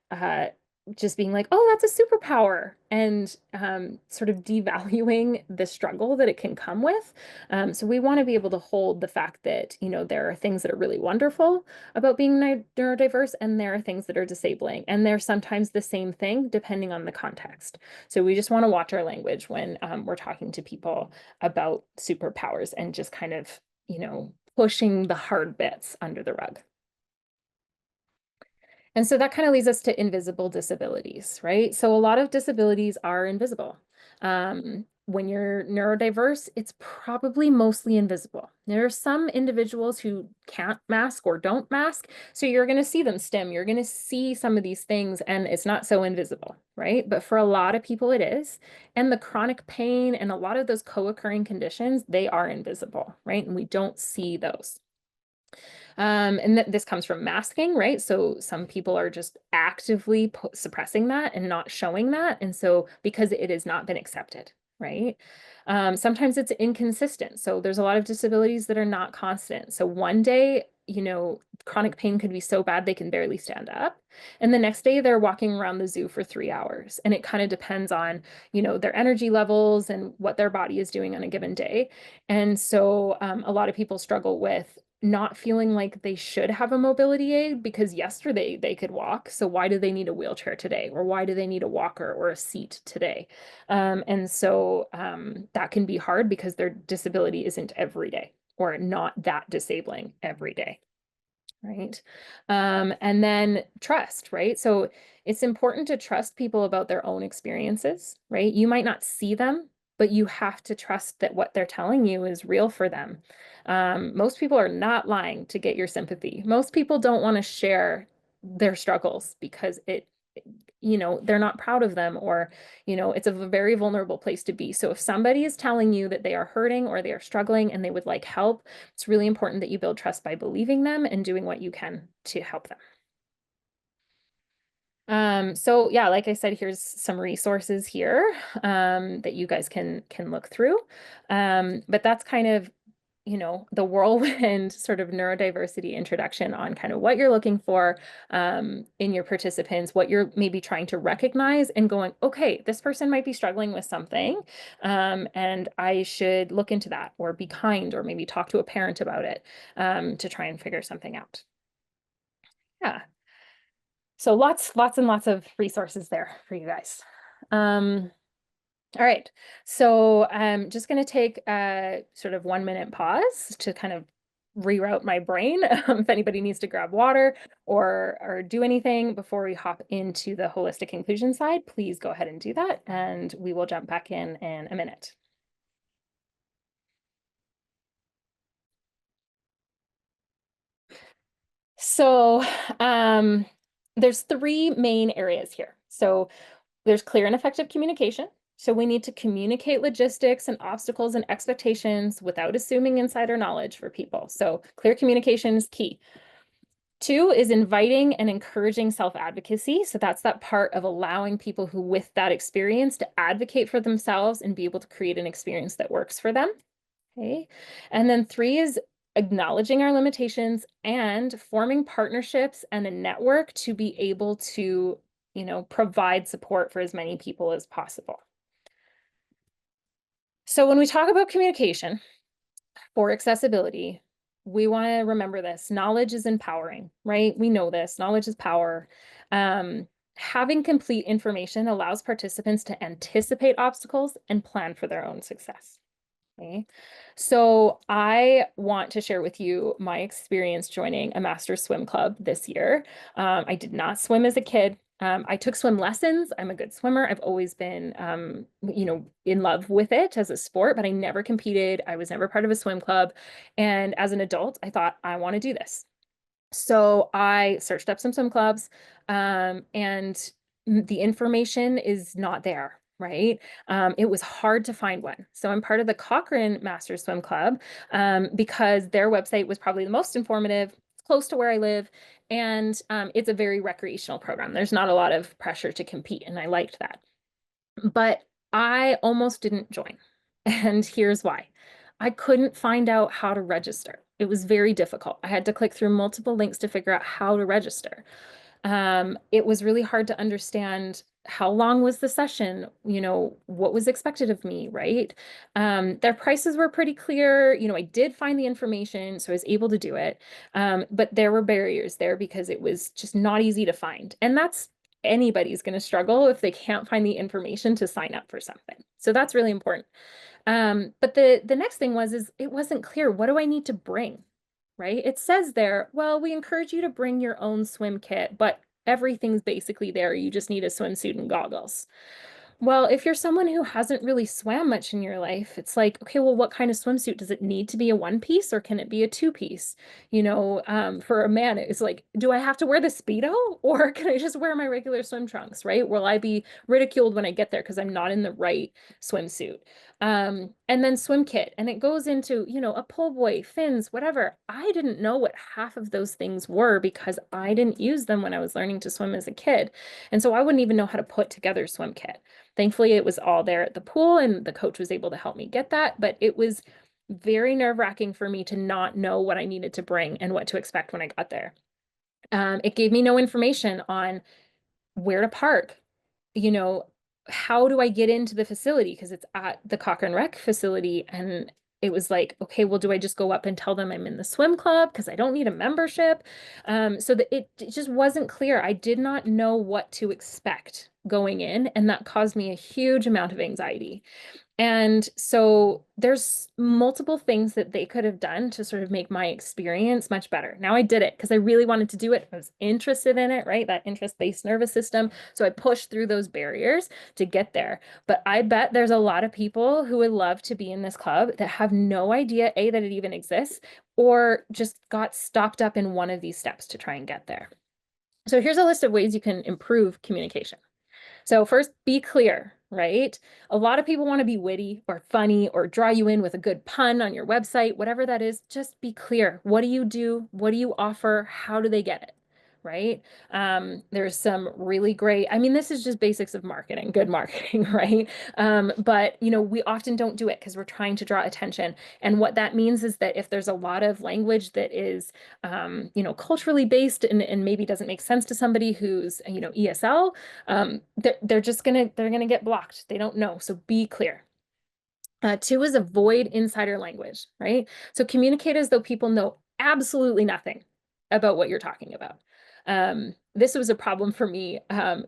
just being like, oh, that's a superpower, and sort of devaluing the struggle that it can come with. So we want to be able to hold the fact that, you know, there are things that are really wonderful about being neurodiverse, and there are things that are disabling, and they're sometimes the same thing depending on the context. So we just want to watch our language when we're talking to people about superpowers and just kind of, you know, pushing the hard bits under the rug. And so that kind of leads us to invisible disabilities, right? So a lot of disabilities are invisible. When you're neurodiverse, it's probably mostly invisible. There are some individuals who can't mask or don't mask, so you're going to see them stim. You're going to see some of these things, and it's not so invisible, right? But for a lot of people, it is. And the chronic pain and a lot of those co-occurring conditions, they are invisible, right? And we don't see those. And this comes from masking, right? So some people are just actively suppressing that and not showing that. And so because it has not been accepted, right? Sometimes it's inconsistent. So there's a lot of disabilities that are not constant. So one day, you know, chronic pain could be so bad they can barely stand up. And the next day they're walking around the zoo for 3 hours. And it kind of depends on, you know, their energy levels and what their body is doing on a given day. And so a lot of people struggle with not feeling like they should have a mobility aid because yesterday they could walk. So why do they need a wheelchair today? Or why do they need a walker or a seat today? And so that can be hard because their disability isn't every day or not that disabling every day. Right. And then trust, right? So it's important to trust people about their own experiences, right? You might not see them, but you have to trust that what they're telling you is real for them. Most people are not lying to get your sympathy. Most people don't want to share their struggles because you know, they're not proud of them, or, you know, it's a very vulnerable place to be. So if somebody is telling you that they are hurting or they are struggling and they would like help, it's really important that you build trust by believing them and doing what you can to help them. So yeah, like I said, here's some resources here that you guys can look through. But that's kind of, you know, the whirlwind sort of neurodiversity introduction on kind of what you're looking for in your participants, what you're maybe trying to recognize and going, okay, this person might be struggling with something, and I should look into that or be kind or maybe talk to a parent about it to try and figure something out. Yeah. So lots and lots of resources there for you guys. All right, so I'm just going to take a sort of 1 minute pause to kind of reroute my brain. If anybody needs to grab water or do anything before we hop into the holistic inclusion side, please go ahead and do that, and we will jump back in a minute. So there's 3 main areas here. So there's clear and effective communication. So we need to communicate logistics and obstacles and expectations without assuming insider knowledge for people. So clear communication is key. 2 is inviting and encouraging self-advocacy. So that's that part of allowing people who with that experience to advocate for themselves and be able to create an experience that works for them. Okay. And then 3 is acknowledging our limitations and forming partnerships and a network to be able to, provide support for as many people as possible. So when we talk about communication for accessibility, we want to remember this. Knowledge is empowering, right? We know this. Knowledge is power. Having complete information allows participants to anticipate obstacles and plan for their own success. Okay. So I want to share with you my experience joining a master's swim club this year. I did not swim as a kid. I took swim lessons. I'm a good swimmer. I've always been, in love with it as a sport, but I never competed. I was never part of a swim club. And as an adult, I thought, I want to do this. So I searched up some swim clubs, and the information is not there, right? It was hard to find one. So I'm part of the Cochrane Master Swim Club, because their website was probably the most informative. It's close to where I live, and it's a very recreational program. There's not a lot of pressure to compete, and I liked that. But I almost didn't join. And here's why. I couldn't find out how to register. It was very difficult. I had to click through multiple links to figure out how to register. It was really hard to understand how long was the session, what was expected of me, right? Their prices were pretty clear. I did find the information, so I was able to do it. But there were barriers there because it was just not easy to find. And that's anybody's going to struggle if they can't find the information to sign up for something. So that's really important. But the next thing is it wasn't clear. What do I need to bring? Right? It says there, well, we encourage you to bring your own swim kit, but everything's basically there. You just need a swimsuit and goggles. Well, if you're someone who hasn't really swam much in your life, it's like, okay, well, what kind of swimsuit? Does it need to be a one piece or can it be a two piece? For a man, it's like, do I have to wear the Speedo or can I just wear my regular swim trunks, right? Will I be ridiculed when I get there because I'm not in the right swimsuit? And then swim kit, and it goes into, a pull buoy, fins, whatever. I didn't know what half of those things were because I didn't use them when I was learning to swim as a kid. And so I wouldn't even know how to put together swim kit. Thankfully, it was all there at the pool and the coach was able to help me get that, but it was very nerve-wracking for me to not know what I needed to bring and what to expect when I got there. It gave me no information on where to park, how do I get into the facility? Because it's at the Cochrane Rec facility. And it was like, okay, well, do I just go up and tell them I'm in the swim club because I don't need a membership? So that it just wasn't clear. I did not know what to expect going in, and that caused me a huge amount of anxiety. And so there's multiple things that they could have done to sort of make my experience much better. Now I did it because I really wanted to do it. I was interested in it, right? That interest-based nervous system. So I pushed through those barriers to get there. But I bet there's a lot of people who would love to be in this club that have no idea, A, that it even exists, or just got stopped up in one of these steps to try and get there. So here's a list of ways you can improve communication. So first, be clear, right? A lot of people want to be witty or funny or draw you in with a good pun on your website, whatever that is, just be clear. What do you do? What do you offer? How do they get it? Right? There's some really great, this is just basics of marketing, good marketing, right? But we often don't do it because we're trying to draw attention. And what that means is that if there's a lot of language that is, culturally based and maybe doesn't make sense to somebody who's, ESL, they're gonna get blocked. They don't know. So be clear. 2 is avoid insider language, right? So communicate as though people know absolutely nothing about what you're talking about. This was a problem for me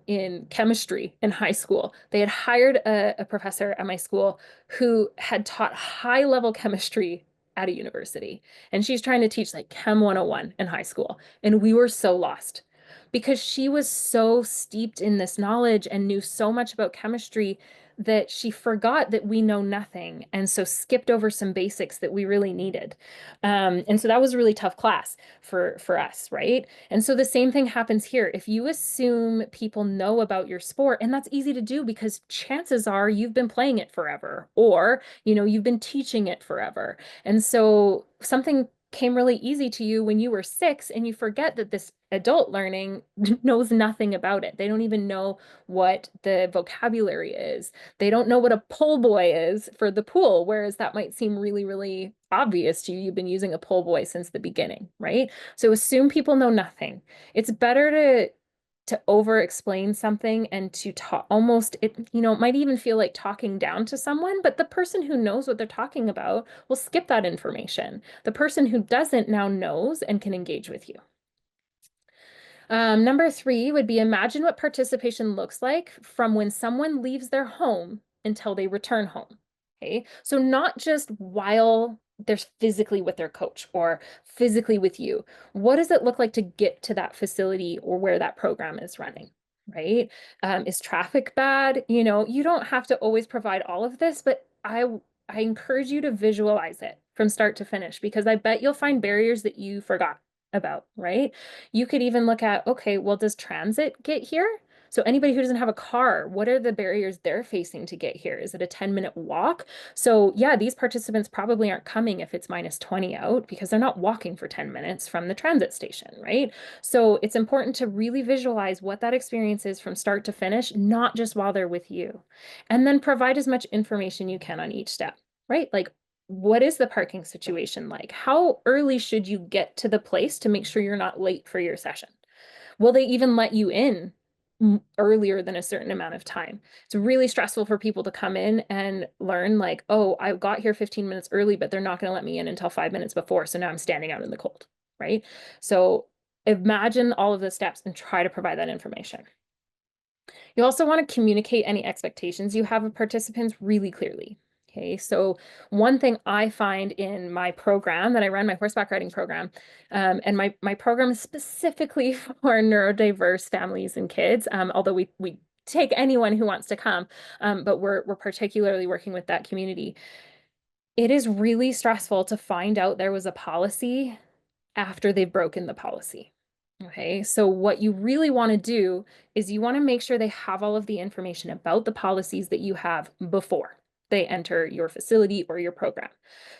in chemistry in high school. They had hired a professor at my school who had taught high-level chemistry at a university. And she's trying to teach like Chem 101 in high school. And we were so lost because she was so steeped in this knowledge and knew so much about chemistry that she forgot that we know nothing and so skipped over some basics that we really needed. And so that was a really tough class for us, right? And so the same thing happens here. If you assume people know about your sport, and that's easy to do because chances are you've been playing it forever, or you've been teaching it forever. And so something came really easy to you when you were 6, and you forget that this adult learning knows nothing about it. They don't even know what the vocabulary is. They don't know what a pull buoy is for the pool, whereas that might seem really, really obvious to you. You've been using a pull buoy since the beginning, right? So assume people know nothing. It's better to over explain something and to talk almost, it might even feel like talking down to someone, but the person who knows what they're talking about will skip that information. The person who doesn't now knows and can engage with you. Number 3 would be imagine what participation looks like from when someone leaves their home until they return home. Okay, so not just while they're physically with their coach or physically with you. What does it look like to get to that facility or where that program is running, right? Is traffic bad? You don't have to always provide all of this, but I encourage you to visualize it from start to finish, because I bet you'll find barriers that you forgot about, right? You could even look at, okay, well, does transit get here? So anybody who doesn't have a car, what are the barriers they're facing to get here? Is it a 10-minute walk? So yeah, these participants probably aren't coming if it's -20 out, because they're not walking for 10 minutes from the transit station, right? So it's important to really visualize what that experience is from start to finish, not just while they're with you. And then provide as much information you can on each step, right? Like, what is the parking situation like? How early should you get to the place to make sure you're not late for your session? Will they even let you in earlier than a certain amount of time? It's really stressful for people to come in and learn, like, oh, I got here 15 minutes early, but they're not going to let me in until 5 minutes before. So now I'm standing out in the cold, right? So imagine all of the steps and try to provide that information. You also want to communicate any expectations you have of participants really clearly. Okay, so one thing I find in my program that I run, my horseback riding program, and my program is specifically for neurodiverse families and kids, although we take anyone who wants to come, but we're particularly working with that community. It is really stressful to find out there was a policy after they've broken the policy. Okay, so what you really want to do is you want to make sure they have all of the information about the policies that you have before they enter your facility or your program.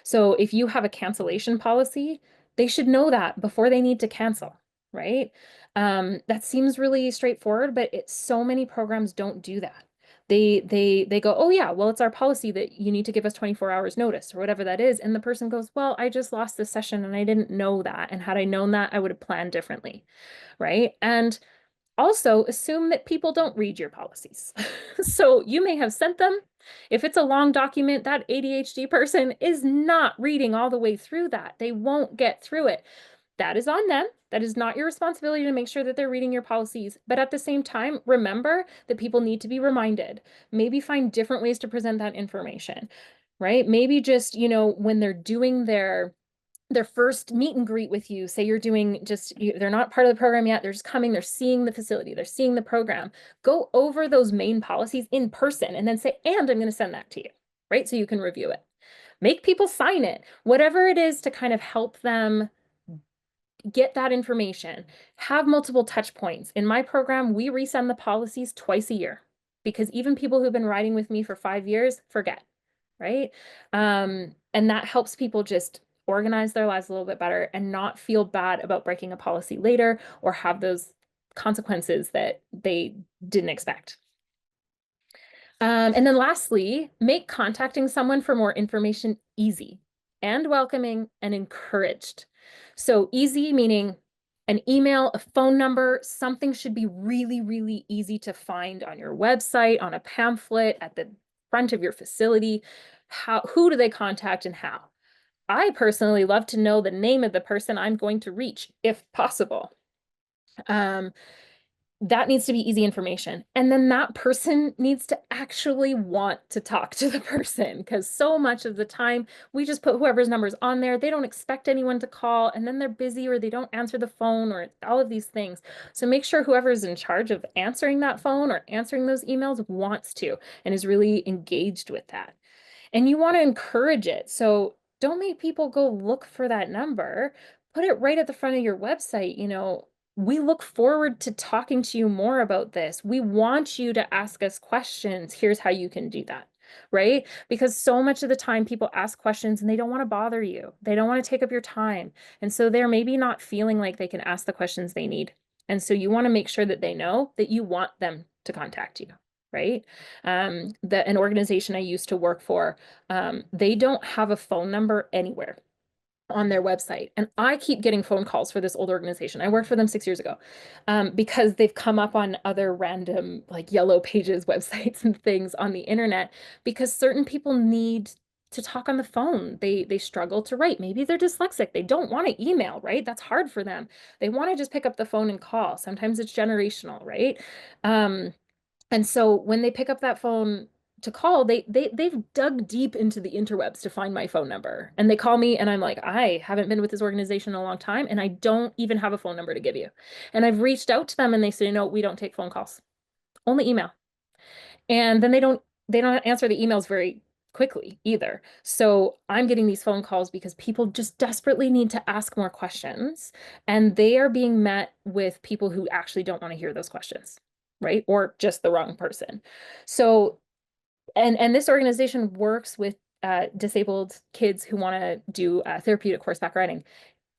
So if you have a cancellation policy, they should know that before they need to cancel, right? That seems really straightforward, but so many programs don't do that. They go, oh yeah, well, it's our policy that you need to give us 24 hours notice or whatever that is. And the person goes, well, I just lost this session and I didn't know that. And had I known that, I would have planned differently, right? And also assume that people don't read your policies. So you may have sent them. If it's a long document, that ADHD person is not reading all the way through that. They won't get through it. That is on them. That is not your responsibility to make sure that they're reading your policies. But at the same time, remember that people need to be reminded. Maybe find different ways to present that information, right? Maybe just, when they're doing their first meet and greet with you, say you're doing they're not part of the program yet, they're just coming, they're seeing the facility, they're seeing the program. Go over those main policies in person and then say, and I'm going to send that to you, right? So you can review it. Make people sign it, whatever it is to kind of help them get that information. Have multiple touch points. In my program, we resend the policies twice a year, because even people who've been riding with me for 5 years forget, right? And that helps people just organize their lives a little bit better and not feel bad about breaking a policy later or have those consequences that they didn't expect. And then lastly, make contacting someone for more information easy and welcoming and encouraged. So easy meaning an email, a phone number, something should be really, really easy to find on your website, on a pamphlet, at the front of your facility. Who do they contact and how? I personally love to know the name of the person I'm going to reach, if possible. That needs to be easy information. And then that person needs to actually want to talk to the person, because so much of the time we just put whoever's numbers on there. They don't expect anyone to call, and then they're busy or they don't answer the phone or all of these things. So make sure whoever's in charge of answering that phone or answering those emails wants to and is really engaged with that. And you want to encourage it. So don't make people go look for that number. Put it right at the front of your website. We look forward to talking to you more about this. We want you to ask us questions. Here's how you can do that. right? Because so much of the time people ask questions and they don't want to bother you. They don't want to take up your time. And so they're maybe not feeling like they can ask the questions they need. And so you want to make sure that they know that you want them to contact you, right? An organization I used to work for, they don't have a phone number anywhere on their website. And I keep getting phone calls for this old organization. I worked for them 6 years ago, because they've come up on other random like yellow pages websites and things on the internet because certain people need to talk on the phone. They struggle to write. Maybe they're dyslexic. They don't want to email, right? That's hard for them. They want to just pick up the phone and call. Sometimes it's generational, right? And so when they pick up that phone to call, they've dug deep into the interwebs to find my phone number. And they call me and I'm like, I haven't been with this organization in a long time and I don't even have a phone number to give you. And I've reached out to them and they say, no, we don't take phone calls, only email. And then they don't answer the emails very quickly either. So I'm getting these phone calls because people just desperately need to ask more questions and they are being met with people who actually don't want to hear those questions, right? Or just the wrong person. So and this organization works with disabled kids who want to do therapeutic horseback riding.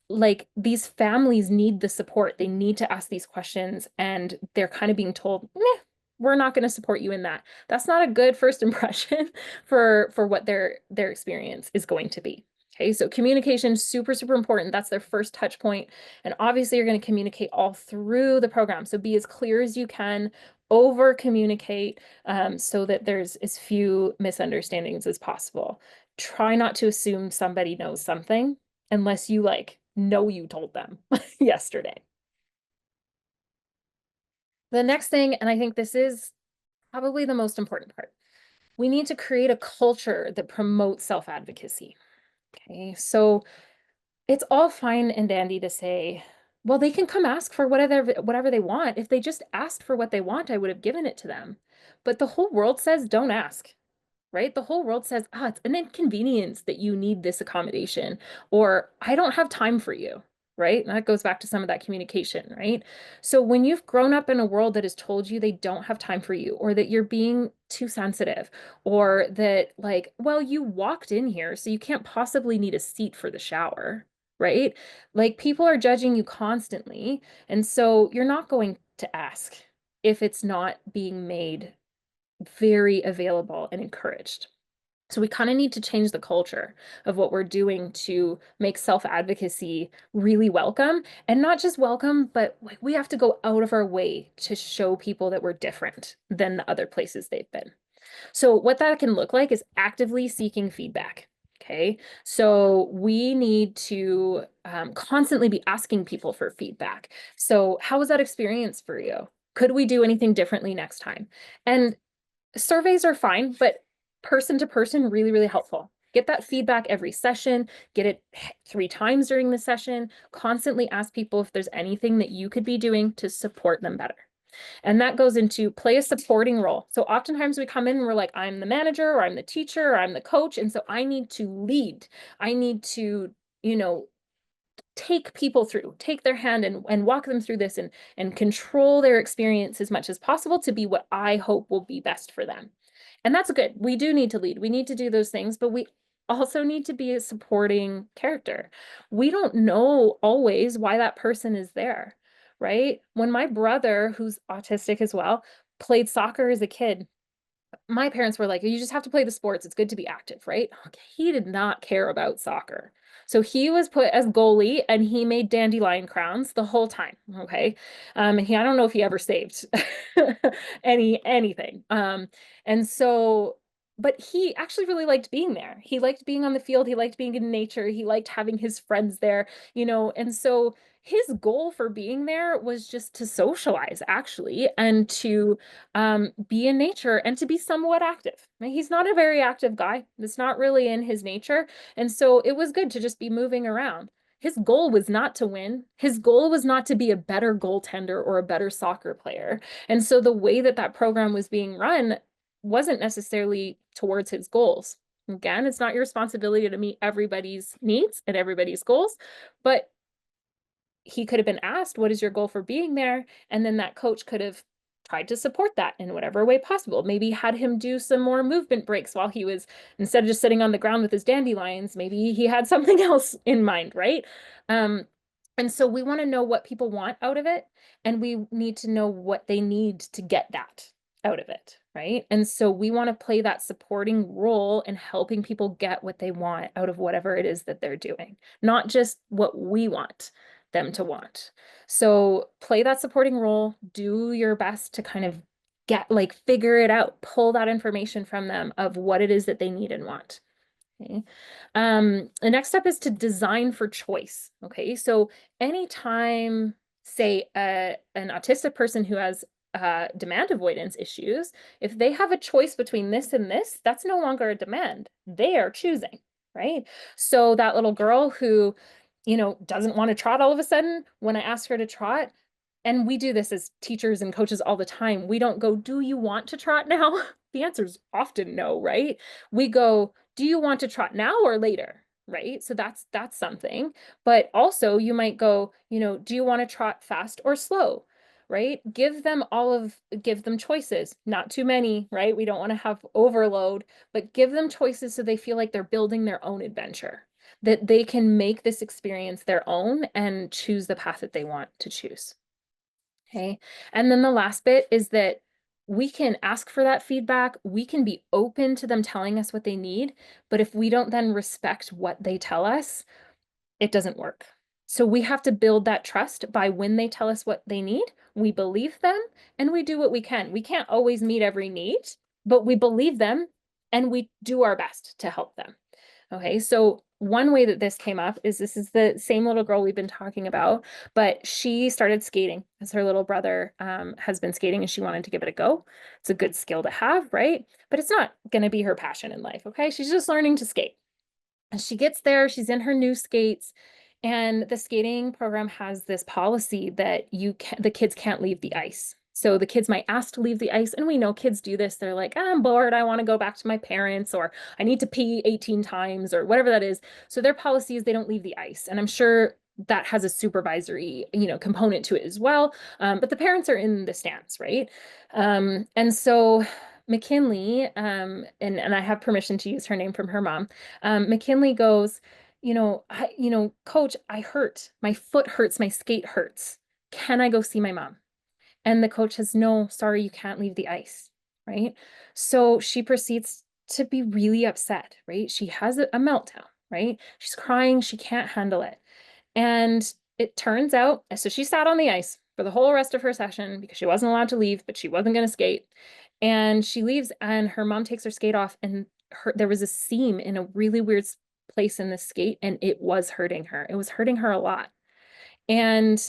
Like these families need the support. They need to ask these questions, and they're kind of being told, "Meh, we're not going to support you in that." That's not a good first impression for what their experience is going to be. Okay, so communication, super, super important. That's their first touch point. And obviously you're going to communicate all through the program. So be as clear as you can, over communicate, so that there's as few misunderstandings as possible. Try not to assume somebody knows something unless you like know you told them yesterday. The next thing, and I think this is probably the most important part, we need to create a culture that promotes self-advocacy. Okay, so it's all fine and dandy to say, well, they can come ask for whatever they want. If they just asked for what they want, I would have given it to them. But the whole world says don't ask, right? The whole world says, ah, it's an inconvenience that you need this accommodation, or I don't have time for you, right? And that goes back to some of that communication, right? So when you've grown up in a world that has told you they don't have time for you, or that you're being too sensitive, or that like, well, you walked in here, so you can't possibly need a seat for the shower, right? Like people are judging you constantly. And so you're not going to ask if it's not being made very available and encouraged. So we kind of need to change the culture of what we're doing to make self-advocacy really welcome, and not just welcome, but like we have to go out of our way to show people that we're different than the other places they've been. So what that can look like is actively seeking feedback. Okay, so we need to constantly be asking people for feedback. So how was that experience for you? Could we do anything differently next time? And surveys are fine, but person to person, really, really helpful. Get that feedback every session, get it 3 times during the session, constantly ask people if there's anything that you could be doing to support them better. And that goes into play a supporting role. So oftentimes we come in and we're like, I'm the manager, or I'm the teacher, or I'm the coach. And so I need to lead. I need to, you know, take people through, take their hand and walk them through this and control their experience as much as possible to be what I hope will be best for them. And that's good. We do need to lead. We need to do those things, but we also need to be a supporting character. We don't know always why that person is there, right? When my brother, who's autistic as well, played soccer as a kid, my parents were like, you just have to play the sports. It's good to be active, right? Okay, he did not care about soccer. So he was put as goalie and he made dandelion crowns the whole time. Okay. And I don't know if he ever saved anything. And so, but he actually really liked being there. He liked being on the field. He liked being in nature. He liked having his friends there, and so his goal for being there was just to socialize actually, and to be in nature and to be somewhat active. He's not a very active guy. It's not really in his nature. And so it was good to just be moving around. His goal was not to win. His goal was not to be a better goaltender or a better soccer player. And so the way that that program was being run wasn't necessarily towards his goals. Again, it's not your responsibility to meet everybody's needs and everybody's goals, but he could have been asked, what is your goal for being there? And then that coach could have tried to support that in whatever way possible. Maybe had him do some more movement breaks while he was, instead of just sitting on the ground with his dandelions, maybe he had something else in mind, right? And so we want to know what people want out of it, and we need to know what they need to get that out of it, right? And so we want to play that supporting role in helping people get what they want out of whatever it is that they're doing, not just what we want them to want. So play that supporting role, do your best to kind of get, like, figure it out, pull that information from them of what it is that they need and want. Okay. The next step is to design for choice. Okay. So anytime, say, an autistic person who has demand avoidance issues, if they have a choice between this and this, that's no longer a demand. They are choosing, right? So that little girl who, doesn't want to trot all of a sudden, when I ask her to trot, and we do this as teachers and coaches all the time, we don't go, do you want to trot now? The answer is often no, right? We go, do you want to trot now or later? Right? So that's something. But also you might go, do you want to trot fast or slow? Right? Give them choices, not too many, right? We don't want to have overload, but give them choices so they feel like they're building their own adventure, that they can make this experience their own and choose the path that they want to choose. Okay. And then the last bit is that we can ask for that feedback. We can be open to them telling us what they need. But if we don't then respect what they tell us, it doesn't work. So we have to build that trust by, when they tell us what they need, we believe them and we do what we can. We can't always meet every need, but we believe them and we do our best to help them. Okay, so one way that this came up is, this is the same little girl we've been talking about, but she started skating as her little brother has been skating, and she wanted to give it a go. It's a good skill to have, right? But it's not going to be her passion in life, okay? She's just learning to skate. And she gets there, she's in her new skates, and the skating program has this policy that the kids can't leave the ice. So the kids might ask to leave the ice, and we know kids do this. They're like, I'm bored, I want to go back to my parents, or I need to pee 18 times, or whatever that is. So their policy is they don't leave the ice. And I'm sure that has a supervisory, component to it as well. But the parents are in the stands, right? And so McKinley, and I have permission to use her name from her mom. McKinley goes, coach, I hurt. My foot hurts. My skate hurts. Can I go see my mom? And the coach says, no, sorry, you can't leave the ice, right? So she proceeds to be really upset, right? She has a meltdown, right? She's crying. She can't handle it. And it turns out, so she sat on the ice for the whole rest of her session because she wasn't allowed to leave, but she wasn't going to skate. And she leaves, and her mom takes her skate off, and there was a seam in a really weird place in the skate, and it was hurting her. It was hurting her a lot. And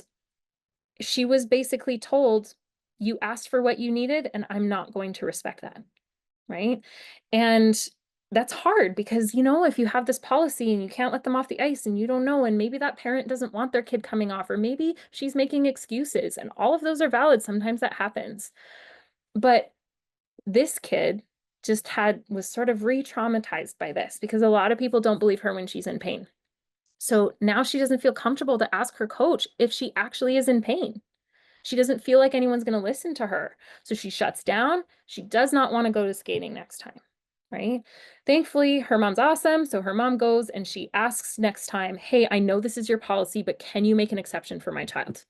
she was basically told, you asked for what you needed, and I'm not going to respect that, right? And that's hard because, if you have this policy and you can't let them off the ice and you don't know, and maybe that parent doesn't want their kid coming off, or maybe she's making excuses, and all of those are valid. Sometimes that happens. But this kid was sort of re-traumatized by this, because a lot of people don't believe her when she's in pain. So now she doesn't feel comfortable to ask her coach if she actually is in pain. She doesn't feel like anyone's going to listen to her. So she shuts down. She does not want to go to skating next time, right? Thankfully, her mom's awesome. So her mom goes and she asks next time, hey, I know this is your policy, but can you make an exception for my child?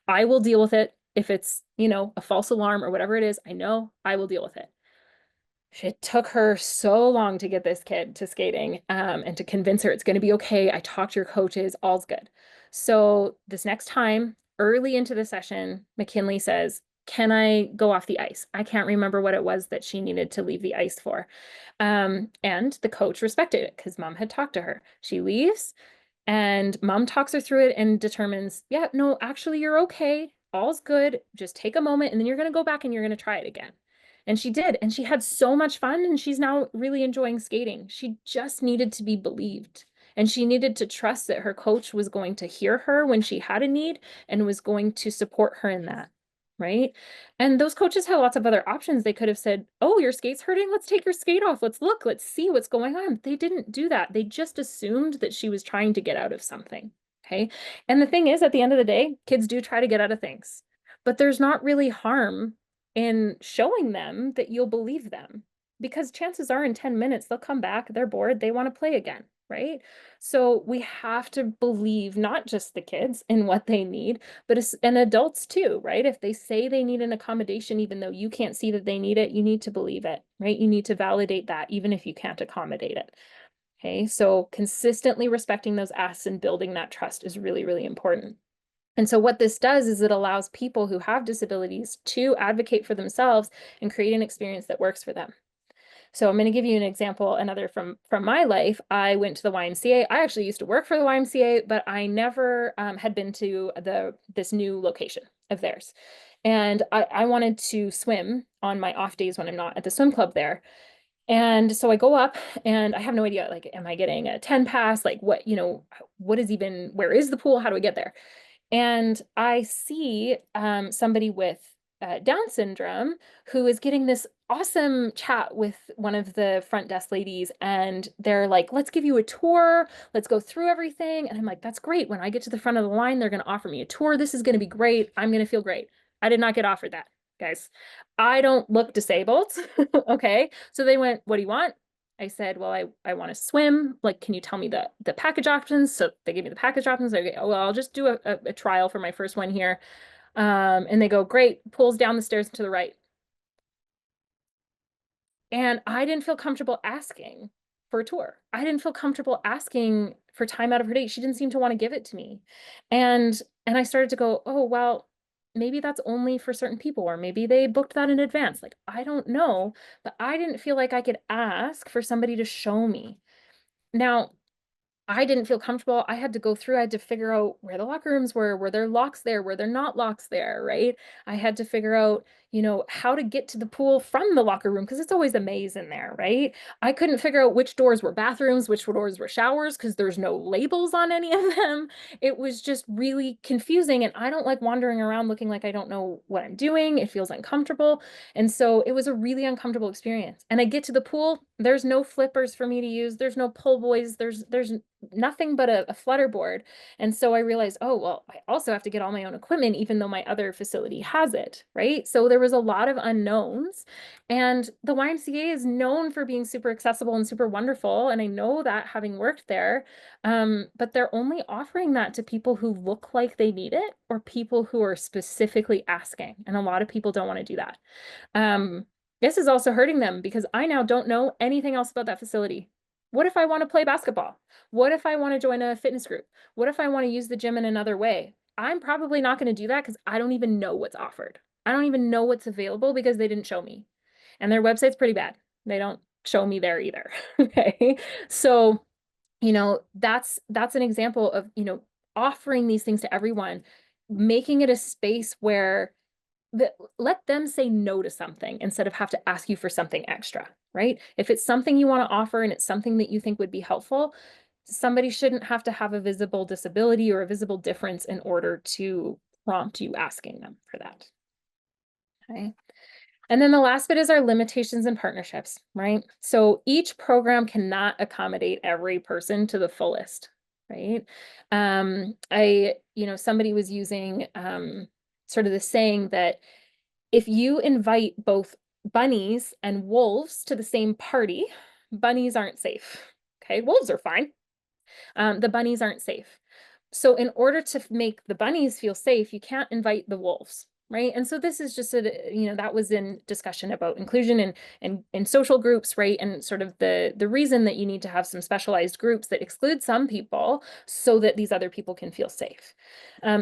I will deal with it. If it's, a false alarm or whatever it is, I know I will deal with it. It took her so long to get this kid to skating, and to convince her it's going to be okay. I talked to your coaches, all's good. So this next time, early into the session, McKinley says, can I go off the ice? I can't remember what it was that she needed to leave the ice for. And the coach respected it because mom had talked to her. She leaves, and mom talks her through it and determines, yeah, no, actually, you're okay. All's good. Just take a moment, and then you're going to go back and you're going to try it again. And she did. And she had so much fun, and she's now really enjoying skating. She just needed to be believed. And she needed to trust that her coach was going to hear her when she had a need and was going to support her in that. Right. And those coaches had lots of other options. They could have said, oh, your skate's hurting. Let's take your skate off. Let's look. Let's see what's going on. They didn't do that. They just assumed that she was trying to get out of something. Okay. And the thing is, at the end of the day, kids do try to get out of things, but there's not really harm in showing them that you'll believe them, because chances are in 10 minutes they'll come back, they're bored, they want to play again, right? So we have to believe not just the kids in what they need, but and adults too, right? If they say they need an accommodation, even though you can't see that they need it, you need to believe it, right? You need to validate that, even if you can't accommodate it. Okay, so consistently respecting those asks and building that trust is really, really important. And so what this does is it allows people who have disabilities to advocate for themselves and create an experience that works for them. So I'm going to give you an example, another from my life. I went to the YMCA. I actually used to work for the YMCA, but I never had been to this new location of theirs. And I wanted to swim on my off days when I'm not at the swim club there. And so I go up and I have no idea, like, am I getting a 10 pass? Like what, what is even, where is the pool? How do I get there? And I see somebody with Down syndrome who is getting this awesome chat with one of the front desk ladies. And they're like, let's give you a tour. Let's go through everything. And I'm like, that's great. When I get to the front of the line, they're going to offer me a tour. This is going to be great. I'm going to feel great. I did not get offered that, guys. I don't look disabled. Okay. So they went, what do you want? I said, well, I want to swim. Like, can you tell me the package options? So they gave me the package options. I go, oh, well, I'll just do a trial for my first one here. And they go, great, pulls down the stairs to the right. And I didn't feel comfortable asking for a tour. I didn't feel comfortable asking for time out of her day. She didn't seem to want to give it to me. And I started to go, oh, well, maybe that's only for certain people, or maybe they booked that in advance. Like, I don't know, but I didn't feel like I could ask for somebody to show me. Now, I didn't feel comfortable. I had to go through, I had to figure out where the locker rooms were there locks there, were there not locks there, right? I had to figure out, how to get to the pool from the locker room, because it's always a maze in there, right? I couldn't figure out which doors were bathrooms, which doors were showers, because there's no labels on any of them. It was just really confusing, and I don't like wandering around looking like I don't know what I'm doing. It feels uncomfortable. And so it was a really uncomfortable experience. And I get to the pool, there's no flippers for me to use, there's no pull buoys, there's nothing but a flutter board. And so I realized, oh, well, I also have to get all my own equipment, even though my other facility has it, right? So there was a lot of unknowns. And the YMCA is known for being super accessible and super wonderful. And I know that, having worked there, but they're only offering that to people who look like they need it, or people who are specifically asking. And a lot of people don't want to do that. This is also hurting them, because I now don't know anything else about that facility. What if I want to play basketball? What if I want to join a fitness group? What if I want to use the gym in another way? I'm probably not going to do that, because I don't even know what's offered. I don't even know what's available, because they didn't show me. And their website's pretty bad. They don't show me there either. Okay. So, that's an example of, offering these things to everyone, making it a space where let them say no to something instead of have to ask you for something extra, right? If it's something you want to offer and it's something that you think would be helpful, somebody shouldn't have to have a visible disability or a visible difference in order to prompt you asking them for that. Okay. And then the last bit is our limitations and partnerships, right? So each program cannot accommodate every person to the fullest, right? Somebody was using sort of the saying that if you invite both bunnies and wolves to the same party, bunnies aren't safe. Okay, wolves are fine. The bunnies aren't safe. So in order to make the bunnies feel safe, you can't invite the wolves, right? And so this is just that was in discussion about inclusion and social groups, right? And sort of the reason that you need to have some specialized groups that exclude some people so that these other people can feel safe.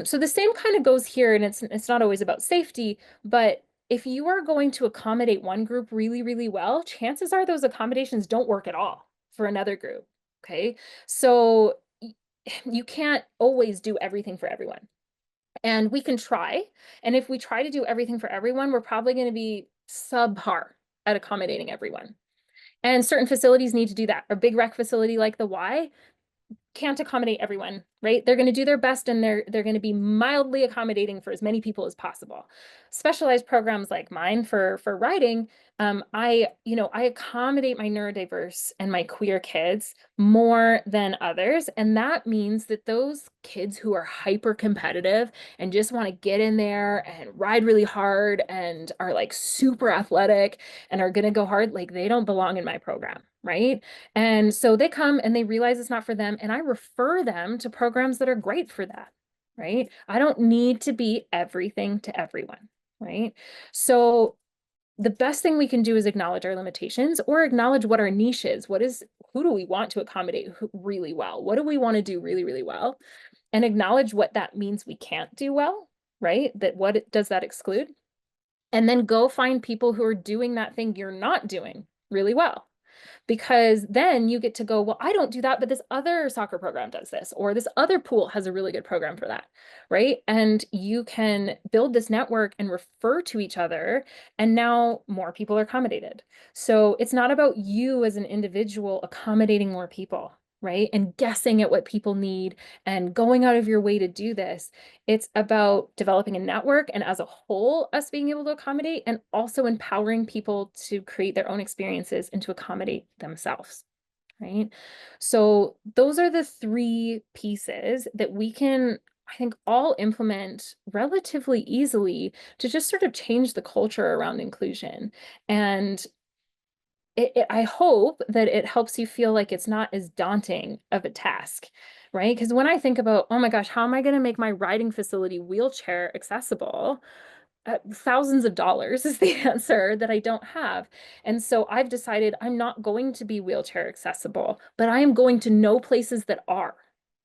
So the same kind of goes here, and it's not always about safety, but if you are going to accommodate one group really, really well, chances are those accommodations don't work at all for another group. Okay, so you can't always do everything for everyone. And we can try. And if we try to do everything for everyone, we're probably going to be subpar at accommodating everyone. And certain facilities need to do that. A big rec facility like the Y, can't accommodate everyone, right? They're going to do their best, and they're going to be mildly accommodating for as many people as possible. Specialized programs like mine for riding, I accommodate my neurodiverse and my queer kids more than others. And that means that those kids who are hyper competitive and just want to get in there and ride really hard and are like super athletic and are going to go hard, like they don't belong in my program, right? And so they come and they realize it's not for them, and I refer them to programs that are great for that, right? I don't need to be everything to everyone, right? So the best thing we can do is acknowledge our limitations, or acknowledge what our niche is. Who do we want to accommodate really well? What do we want to do really, really well? And acknowledge what that means we can't do well, right? Does that exclude? And then go find people who are doing that thing you're not doing really well, because then you get to go, well, I don't do that, but this other soccer program does this, or this other pool has a really good program for that, right? And you can build this network and refer to each other, and now more people are accommodated. So it's not about you as an individual accommodating more people, right? And guessing at what people need and going out of your way to do this. It's about developing a network, and as a whole, us being able to accommodate, and also empowering people to create their own experiences and to accommodate themselves, right? So those are the three pieces that we can, I think, all implement relatively easily to just sort of change the culture around inclusion. And I hope that it helps you feel like it's not as daunting of a task, right? Because when I think about, oh my gosh, how am I going to make my riding facility wheelchair accessible? Thousands of dollars is the answer that I don't have. And so I've decided I'm not going to be wheelchair accessible, but I am going to know places that are,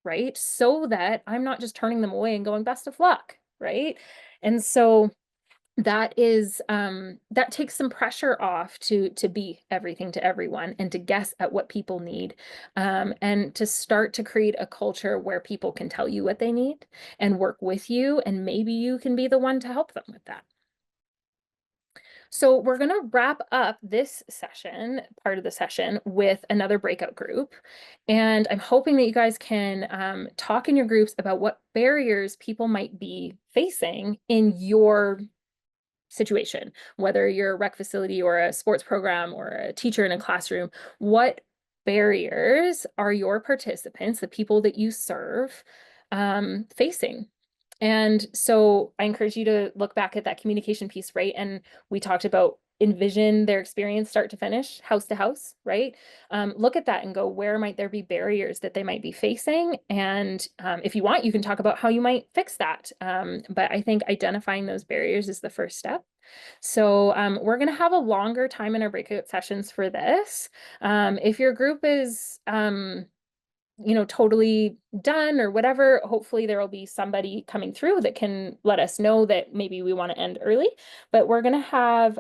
right? So that I'm not just turning them away and going, best of luck, right? And so that takes some pressure off to be everything to everyone, and to guess at what people need, and to start to create a culture where people can tell you what they need and work with you, and maybe you can be the one to help them with that. So we're going to wrap up this session, part of the session, with another breakout group. And I'm hoping that you guys can talk in your groups about what barriers people might be facing in your situation, whether you're a rec facility or a sports program or a teacher in a classroom. What barriers are your participants, the people that you serve, facing? And so I encourage you to look back at that communication piece, right? And we talked about envision their experience start to finish, house to house, right? Look at that and go, where might there be barriers that they might be facing? And if you want, you can talk about how you might fix that. But I think identifying those barriers is the first step. So we're going to have a longer time in our breakout sessions for this. If your group is totally done or whatever, hopefully there will be somebody coming through that can let us know that maybe we want to end early. But we're going to have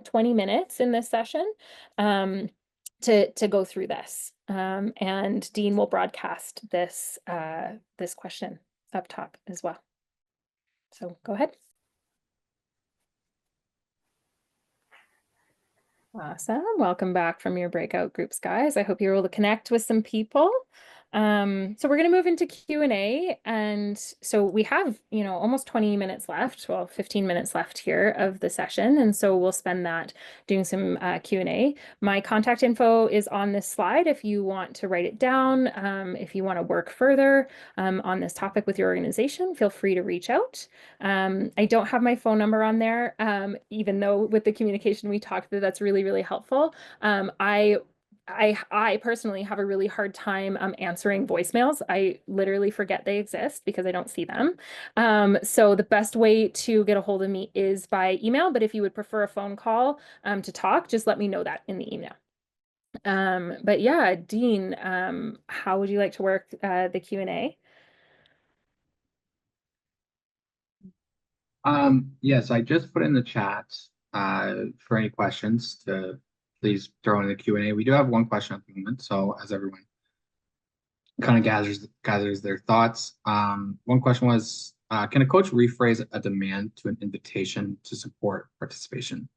20 minutes in this session to go through this. And Dean will broadcast this this question up top as well. So go ahead. Awesome. Welcome back from your breakout groups, guys. I hope you're able to connect with some people. So we're going to move into Q&A. And so we have, almost 20 minutes left, well, 15 minutes left here of the session. And so we'll spend that doing some Q&A. My contact info is on this slide if you want to write it down. If you want to work further on this topic with your organization, feel free to reach out. I don't have my phone number on there, even though with the communication we talked through, that's really, really helpful. I personally have a really hard time answering voicemails. I literally forget they exist because I don't see them. So the best way to get a hold of me is by email, but if you would prefer a phone call to talk, just let me know that in the email. But yeah, Dean, how would you like to work the Q&A? Yes, I just put in the chat for any questions to please throw in the Q&A. We do have one question at the moment, so as everyone kind of gathers their thoughts. One question was, can a coach rephrase a demand to an invitation to support participation?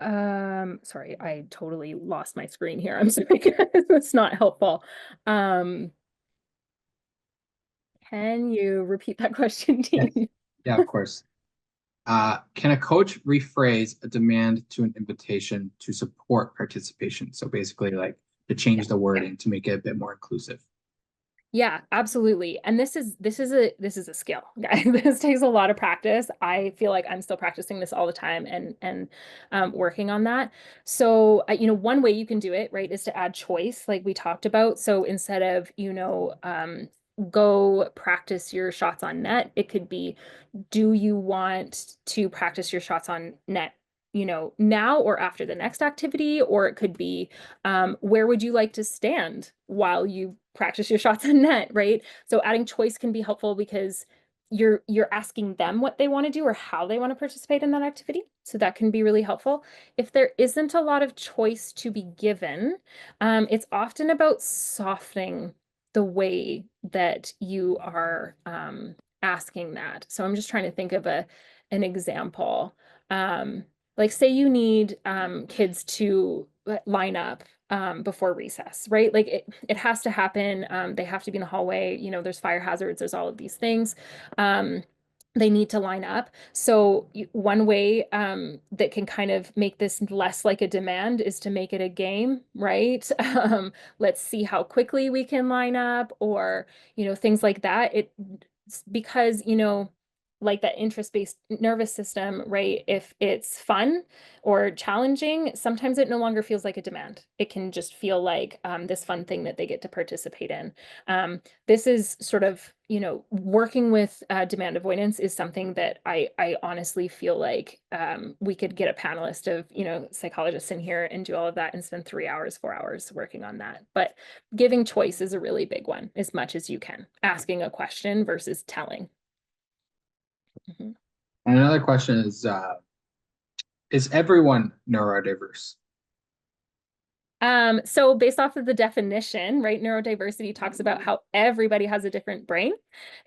Sorry, I totally lost my screen here. I'm sorry, it's not helpful. Can you repeat that question, Yes. Dean? Yeah, of course. Can a coach rephrase a demand to an invitation to support participation? So basically, like to change the wording to make it a bit more inclusive. Yeah, absolutely. And this is a skill, guys. This takes a lot of practice. I feel like I'm still practicing this all the time and working on that. So, one way you can do it, right, is to add choice, like we talked about. So instead of, go practice your shots on net, it could be, do you want to practice your shots on net, now or after the next activity? Or it could be, where would you like to stand while you practice your shots on net, right? So adding choice can be helpful because you're asking them what they want to do or how they want to participate in that activity. So that can be really helpful. If there isn't a lot of choice to be given, it's often about softening the way that you are asking that. So I'm just trying to think of an example. Like say you need kids to line up before recess, right? Like it has to happen. They have to be in the hallway. There's fire hazards, there's all of these things. They need to line up. So one way that can kind of make this less like a demand is to make it a game, right? Let's see how quickly we can line up, or things like that. Because like that interest-based nervous system, right? If it's fun or challenging, sometimes it no longer feels like a demand. It can just feel like this fun thing that they get to participate in. This is sort of, working with demand avoidance is something that I honestly feel like we could get a panelist of, psychologists in here and do all of that and spend 3 hours, 4 hours working on that. But giving choice is a really big one, as much as you can. Asking a question versus telling. Mhm. And another question is everyone neurodiverse? So based off of the definition, right, neurodiversity talks about how everybody has a different brain.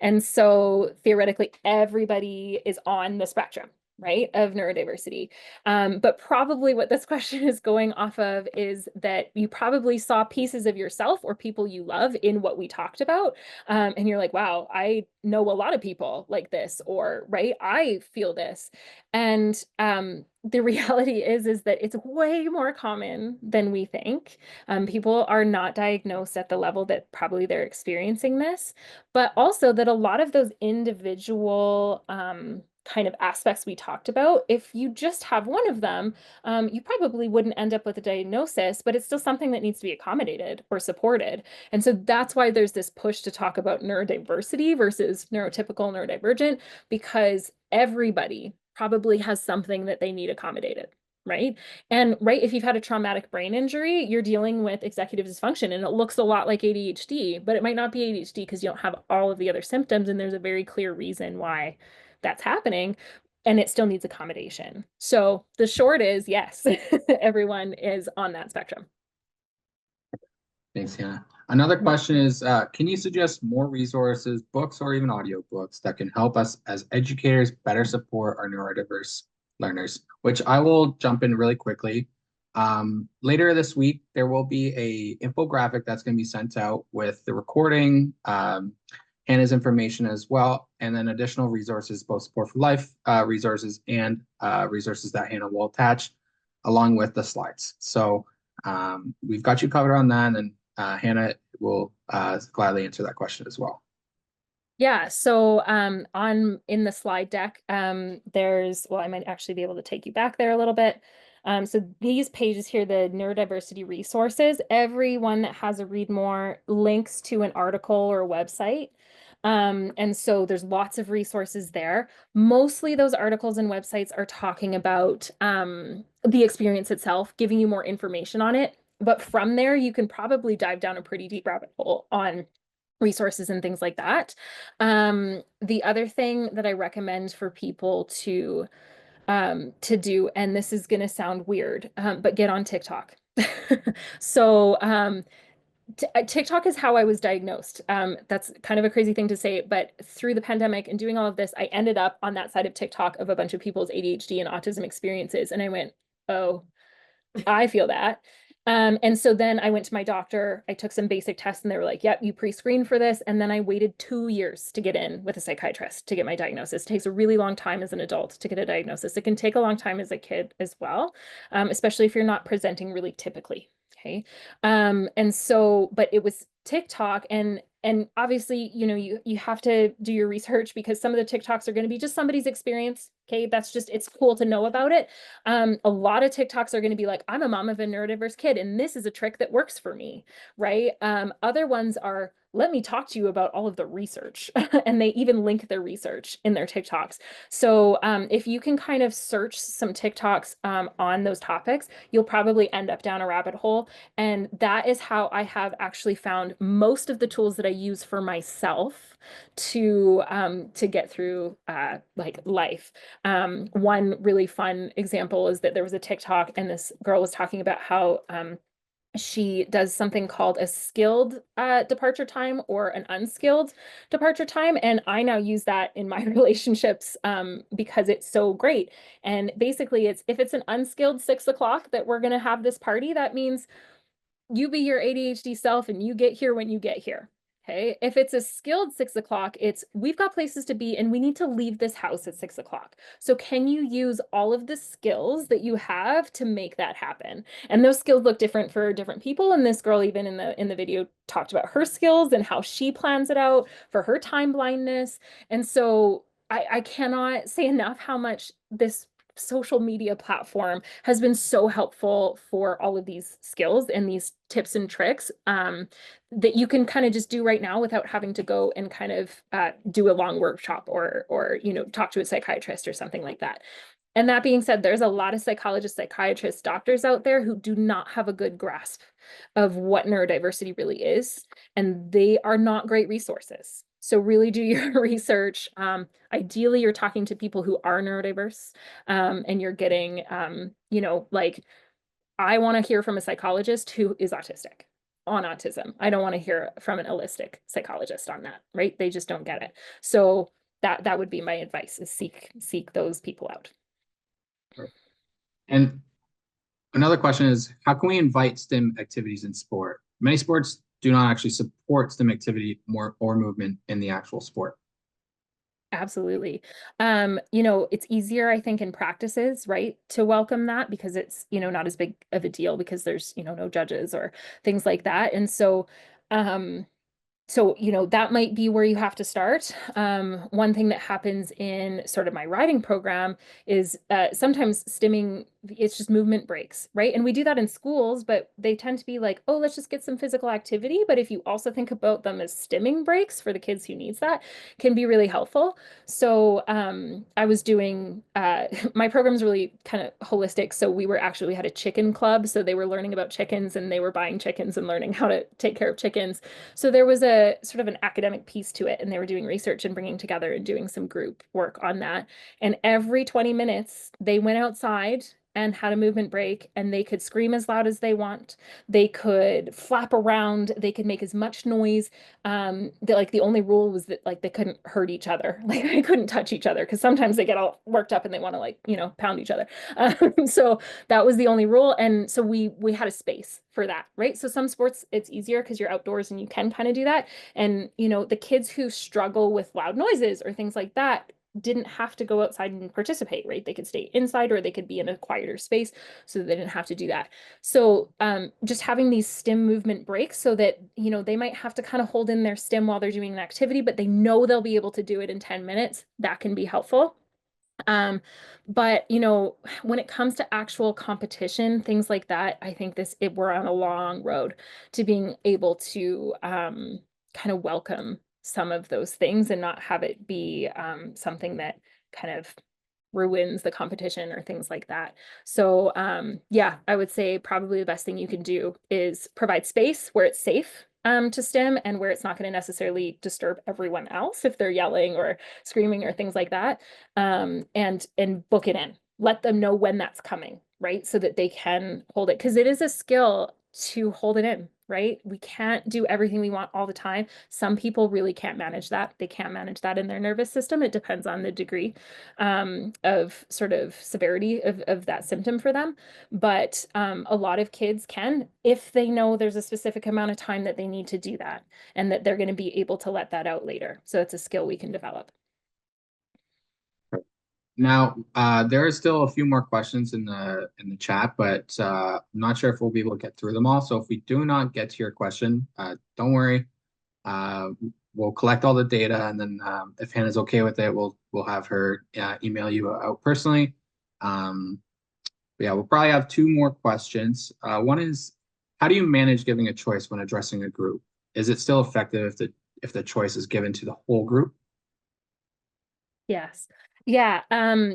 And so theoretically, everybody is on the spectrum, right, of neurodiversity. But probably what this question is going off of is that you probably saw pieces of yourself or people you love in what we talked about. And you're like, wow, I know a lot of people like this, or, right, I feel this. And the reality is that it's way more common than we think. People are not diagnosed at the level that probably they're experiencing this, but also that a lot of those individual kind of aspects we talked about, if you just have one of them, you probably wouldn't end up with a diagnosis, but it's still something that needs to be accommodated or supported. And so that's why there's this push to talk about neurodiversity versus neurotypical neurodivergent, because everybody probably has something that they need accommodated, right? And right, if you've had a traumatic brain injury, you're dealing with executive dysfunction, and it looks a lot like ADHD, but it might not be ADHD because you don't have all of the other symptoms, and there's a very clear reason why that's happening, and it still needs accommodation. So the short is yes, everyone is on that spectrum. Thanks, Hannah. Another question is, can you suggest more resources, books, or even audiobooks that can help us as educators better support our neurodiverse learners? Which I will jump in really quickly. Later this week, there will be a infographic that's going to be sent out with the recording, Hannah's information as well, and then additional resources, both Support for Life resources and resources that Hannah will attach along with the slides. So we've got you covered on that, and Hannah will gladly answer that question as well. Yeah, so in the slide deck, well, I might actually be able to take you back there a little bit. So these pages here, the neurodiversity resources, every one that has a read more links to an article or a website. And so there's lots of resources there. Mostly those articles and websites are talking about the experience itself, giving you more information on it. But from there, you can probably dive down a pretty deep rabbit hole on resources and things like that. The other thing that I recommend for people to do, and this is going to sound weird, but get on TikTok. So TikTok is how I was diagnosed. That's kind of a crazy thing to say, but through the pandemic and doing all of this, I ended up on that side of TikTok of a bunch of people's ADHD and autism experiences. And I went, oh, I feel that. And so then I went to my doctor, I took some basic tests and they were like, yep, you pre-screened for this. And then I waited 2 years to get in with a psychiatrist to get my diagnosis. It takes a really long time as an adult to get a diagnosis. It can take a long time as a kid as well, especially if you're not presenting really typically. Okay. And so, but it was TikTok and obviously, you know, you have to do your research because some of the TikToks are going to be just somebody's experience. Okay. That's just, it's cool to know about it. A lot of TikToks are going to be like, I'm a mom of a neurodiverse kid, and this is a trick that works for me, right? Other ones are, let me talk to you about all of the research, and they even link their research in their TikToks. So if you can kind of search some TikToks on those topics, you'll probably end up down a rabbit hole. And that is how I have actually found most of the tools that I use for myself to get through like life. One really fun example is that there was a TikTok and this girl was talking about how she does something called a skilled departure time or an unskilled departure time. And I now use that in my relationships because it's so great. And basically it's if it's an unskilled 6 o'clock that we're going to have this party, that means you be your ADHD self and you get here when you get here. Okay. If it's a skilled 6 o'clock, it's we've got places to be and we need to leave this house at 6 o'clock. So can you use all of the skills that you have to make that happen? And those skills look different for different people. And this girl, even in the video, talked about her skills and how she plans it out for her time blindness. And so I cannot say enough how much this social media platform has been so helpful for all of these skills and these tips and tricks that you can kind of just do right now without having to go and kind of do a long workshop or you know talk to a psychiatrist or something like that. And that being said, there's a lot of psychologists, psychiatrists, doctors out there who do not have a good grasp of what neurodiversity really is, and they are not great resources. So really do your research. Ideally, you're talking to people who are neurodiverse, and you're getting, you know, like I want to hear from a psychologist who is autistic on autism. I don't want to hear from an holistic psychologist on that, right? They just don't get it. So that would be my advice: is seek those people out. And another question is, how can we invite STEM activities in sport? Many sports do not actually support STEM activity or movement in the actual sport. Absolutely. You know, it's easier, I think, in practices, right, to welcome that because it's, you know, not as big of a deal because there's, you know, no judges or things like that. And so, you know, that might be where you have to start. One thing that happens in sort of my riding program is sometimes stimming, it's just movement breaks, right? And we do that in schools, but they tend to be like, oh, let's just get some physical activity. But if you also think about them as stimming breaks for the kids who needs that, can be really helpful. So I was doing, my program's really kind of holistic. So we had a chicken club. So they were learning about chickens and they were buying chickens and learning how to take care of chickens. So there was a sort of an academic piece to it, and they were doing research and bringing together and doing some group work on that. And every 20 minutes, they went outside and had a movement break, and they could scream as loud as they want. They could flap around. They could make as much noise. The only rule was that like they couldn't hurt each other. Like they couldn't touch each other because sometimes they get all worked up and they want to like, you know, pound each other. So that was the only rule. And so we had a space for that, right? So some sports it's easier because you're outdoors and you can kind of do that. And you know, the kids who struggle with loud noises or things like that didn't have to go outside and participate, right? They could stay inside or they could be in a quieter space so they didn't have to do that. So just having these stim movement breaks so that, you know, they might have to kind of hold in their stim while they're doing an activity, but they know they'll be able to do it in 10 minutes. That can be helpful. But you know, when it comes to actual competition, things like that, I think we're on a long road to being able to kind of welcome some of those things and not have it be something that kind of ruins the competition or things like that. So yeah, I would say probably the best thing you can do is provide space where it's safe to stim and where it's not going to necessarily disturb everyone else if they're yelling or screaming or things like that. And book it in. Let them know when that's coming, right? So that they can hold it. Because it is a skill to hold it in right? We can't do everything we want all the time. Some people really can't manage that. They can't manage that in their nervous system. It depends on the degree of sort of severity of that symptom for them. But a lot of kids can, if they know there's a specific amount of time that they need to do that and that they're going to be able to let that out later. So it's a skill we can develop. Now, there are still a few more questions in the chat, but I'm not sure if we'll be able to get through them all. So if we do not get to your question, don't worry. We'll collect all the data, and then if Hannah's okay with it, we'll have her email you out personally. But yeah, we'll probably have two more questions. One is, how do you manage giving a choice when addressing a group? Is it still effective if the choice is given to the whole group? Yes. Yeah.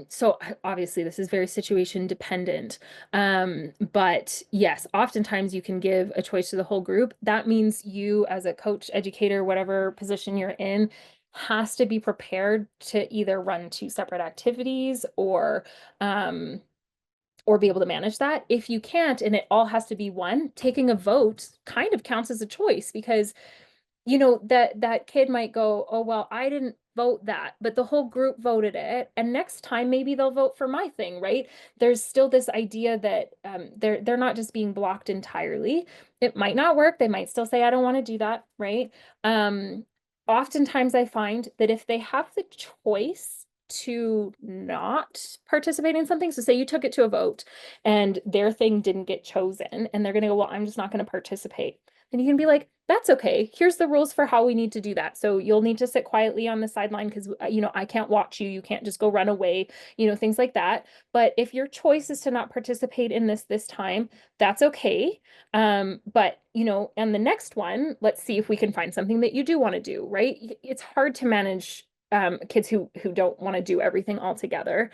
So obviously this is very situation dependent. But yes, oftentimes you can give a choice to the whole group. That means you as a coach, educator, whatever position you're in, has to be prepared to either run two separate activities or be able to manage that. If you can't, and it all has to be one, taking a vote kind of counts as a choice because that kid might go, oh, well, I didn't vote that, but the whole group voted it. And next time maybe they'll vote for my thing, right? There's still this idea that they're not just being blocked entirely. It might not work. They might still say, I don't want to do that, right? Oftentimes I find that if they have the choice to not participate in something, so say you took it to a vote and their thing didn't get chosen, and they're going to go, well, I'm just not going to participate. And you can be like, that's okay. Here's the rules for how we need to do that. So you'll need to sit quietly on the sideline because, I can't watch you. You can't just go run away, things like that. But if your choice is to not participate in this time, that's okay. But, and the next one, let's see if we can find something that you do want to do, right? It's hard to manage kids who don't want to do everything all together.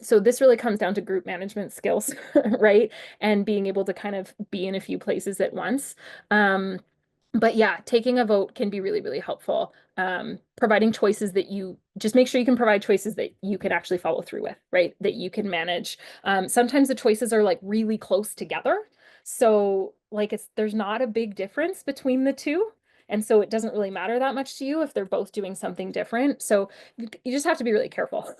So this really comes down to group management skills, right? And being able to kind of be in a few places at once. But yeah, taking a vote can be really, really helpful. Providing choices that you just make sure you can provide choices that you can actually follow through with, right? That you can manage. Sometimes the choices are like really close together. So like there's not a big difference between the two. And so it doesn't really matter that much to you if they're both doing something different. So you just have to be really careful.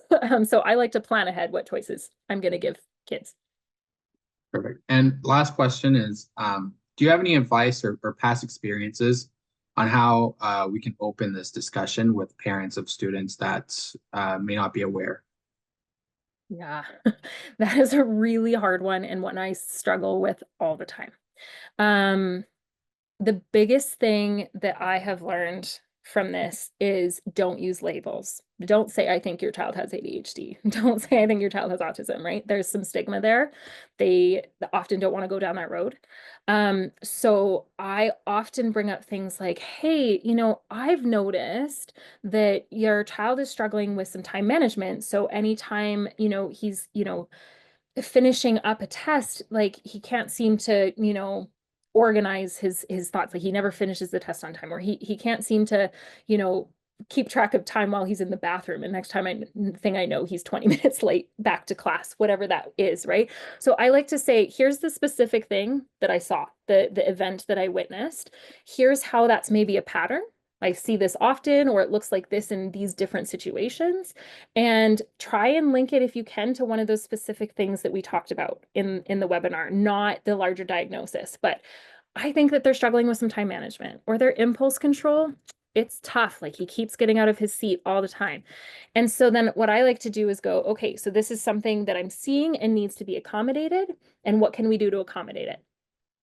So I like to plan ahead what choices I'm going to give kids. Perfect. And last question is, do you have any advice or past experiences on how we can open this discussion with parents of students that may not be aware? Yeah, that is a really hard one and one I struggle with all the time. The biggest thing that I have learned from this is don't use labels. Don't say, I think your child has ADHD. Don't say, I think your child has autism, right? There's some stigma there. They often don't want to go down that road. So I often bring up things like, hey, I've noticed that your child is struggling with some time management. So anytime, he's, finishing up a test, like he can't seem to, organize his thoughts. Like he never finishes the test on time, or he can't seem to, keep track of time while he's in the bathroom. And next time I know he's 20 minutes late back to class, whatever that is, right? So I like to say, here's the specific thing that I saw, the event that I witnessed. Here's how that's maybe a pattern. I see this often, or it looks like this in these different situations, and try and link it if you can to one of those specific things that we talked about in the webinar, not the larger diagnosis. But I think that they're struggling with some time management or their impulse control. It's tough. Like he keeps getting out of his seat all the time. And so then what I like to do is go, okay, so this is something that I'm seeing and needs to be accommodated. And what can we do to accommodate it?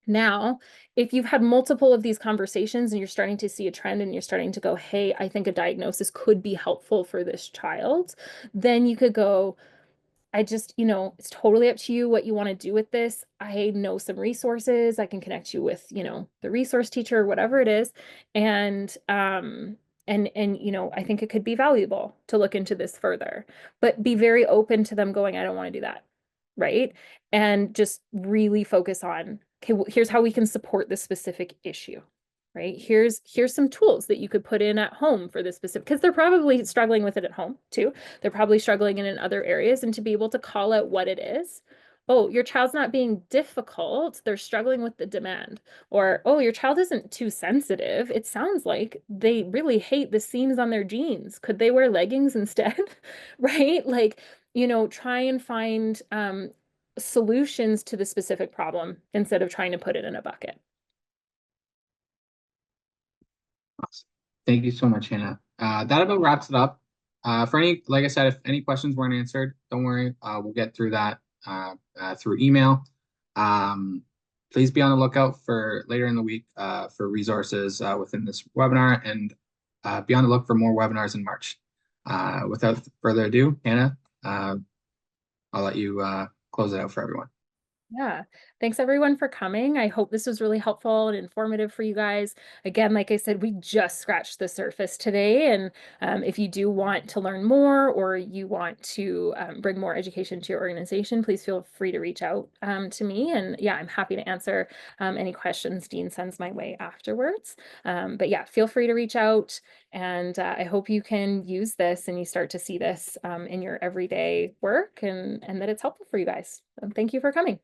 Now, if you've had multiple of these conversations and you're starting to see a trend and you're starting to go, hey, I think a diagnosis could be helpful for this child, then you could go, I just, it's totally up to you what you want to do with this. I know some resources. I can connect you with, the resource teacher or whatever it is. And I think it could be valuable to look into this further, but be very open to them going, I don't want to do that. Right. And just really focus on, okay, well, here's how we can support this specific issue. Right. Here's some tools that you could put in at home for this specific, because they're probably struggling with it at home too. They're probably struggling in other areas, and to be able to call out what it is. oh, your child's not being difficult, they're struggling with the demand. Or, oh, your child isn't too sensitive. It sounds like they really hate the seams on their jeans. Could they wear leggings instead? Right? Like, try and find solutions to the specific problem instead of trying to put it in a bucket. Awesome. Thank you so much, Hannah. That about wraps it up. Like I said, if any questions weren't answered, don't worry. We'll get through that through email. Please be on the lookout for later in the week for resources within this webinar, and be on the look for more webinars in March. Without further ado, Hannah, I'll let you close it out for everyone. Yeah. Thanks everyone for coming. I hope this was really helpful and informative for you guys. Again, like I said, we just scratched the surface today. And if you do want to learn more, or you want to bring more education to your organization, please feel free to reach out to me. And yeah, I'm happy to answer any questions Dean sends my way afterwards. But yeah, feel free to reach out. And I hope you can use this and you start to see this in your everyday work, and that it's helpful for you guys. Thank you for coming.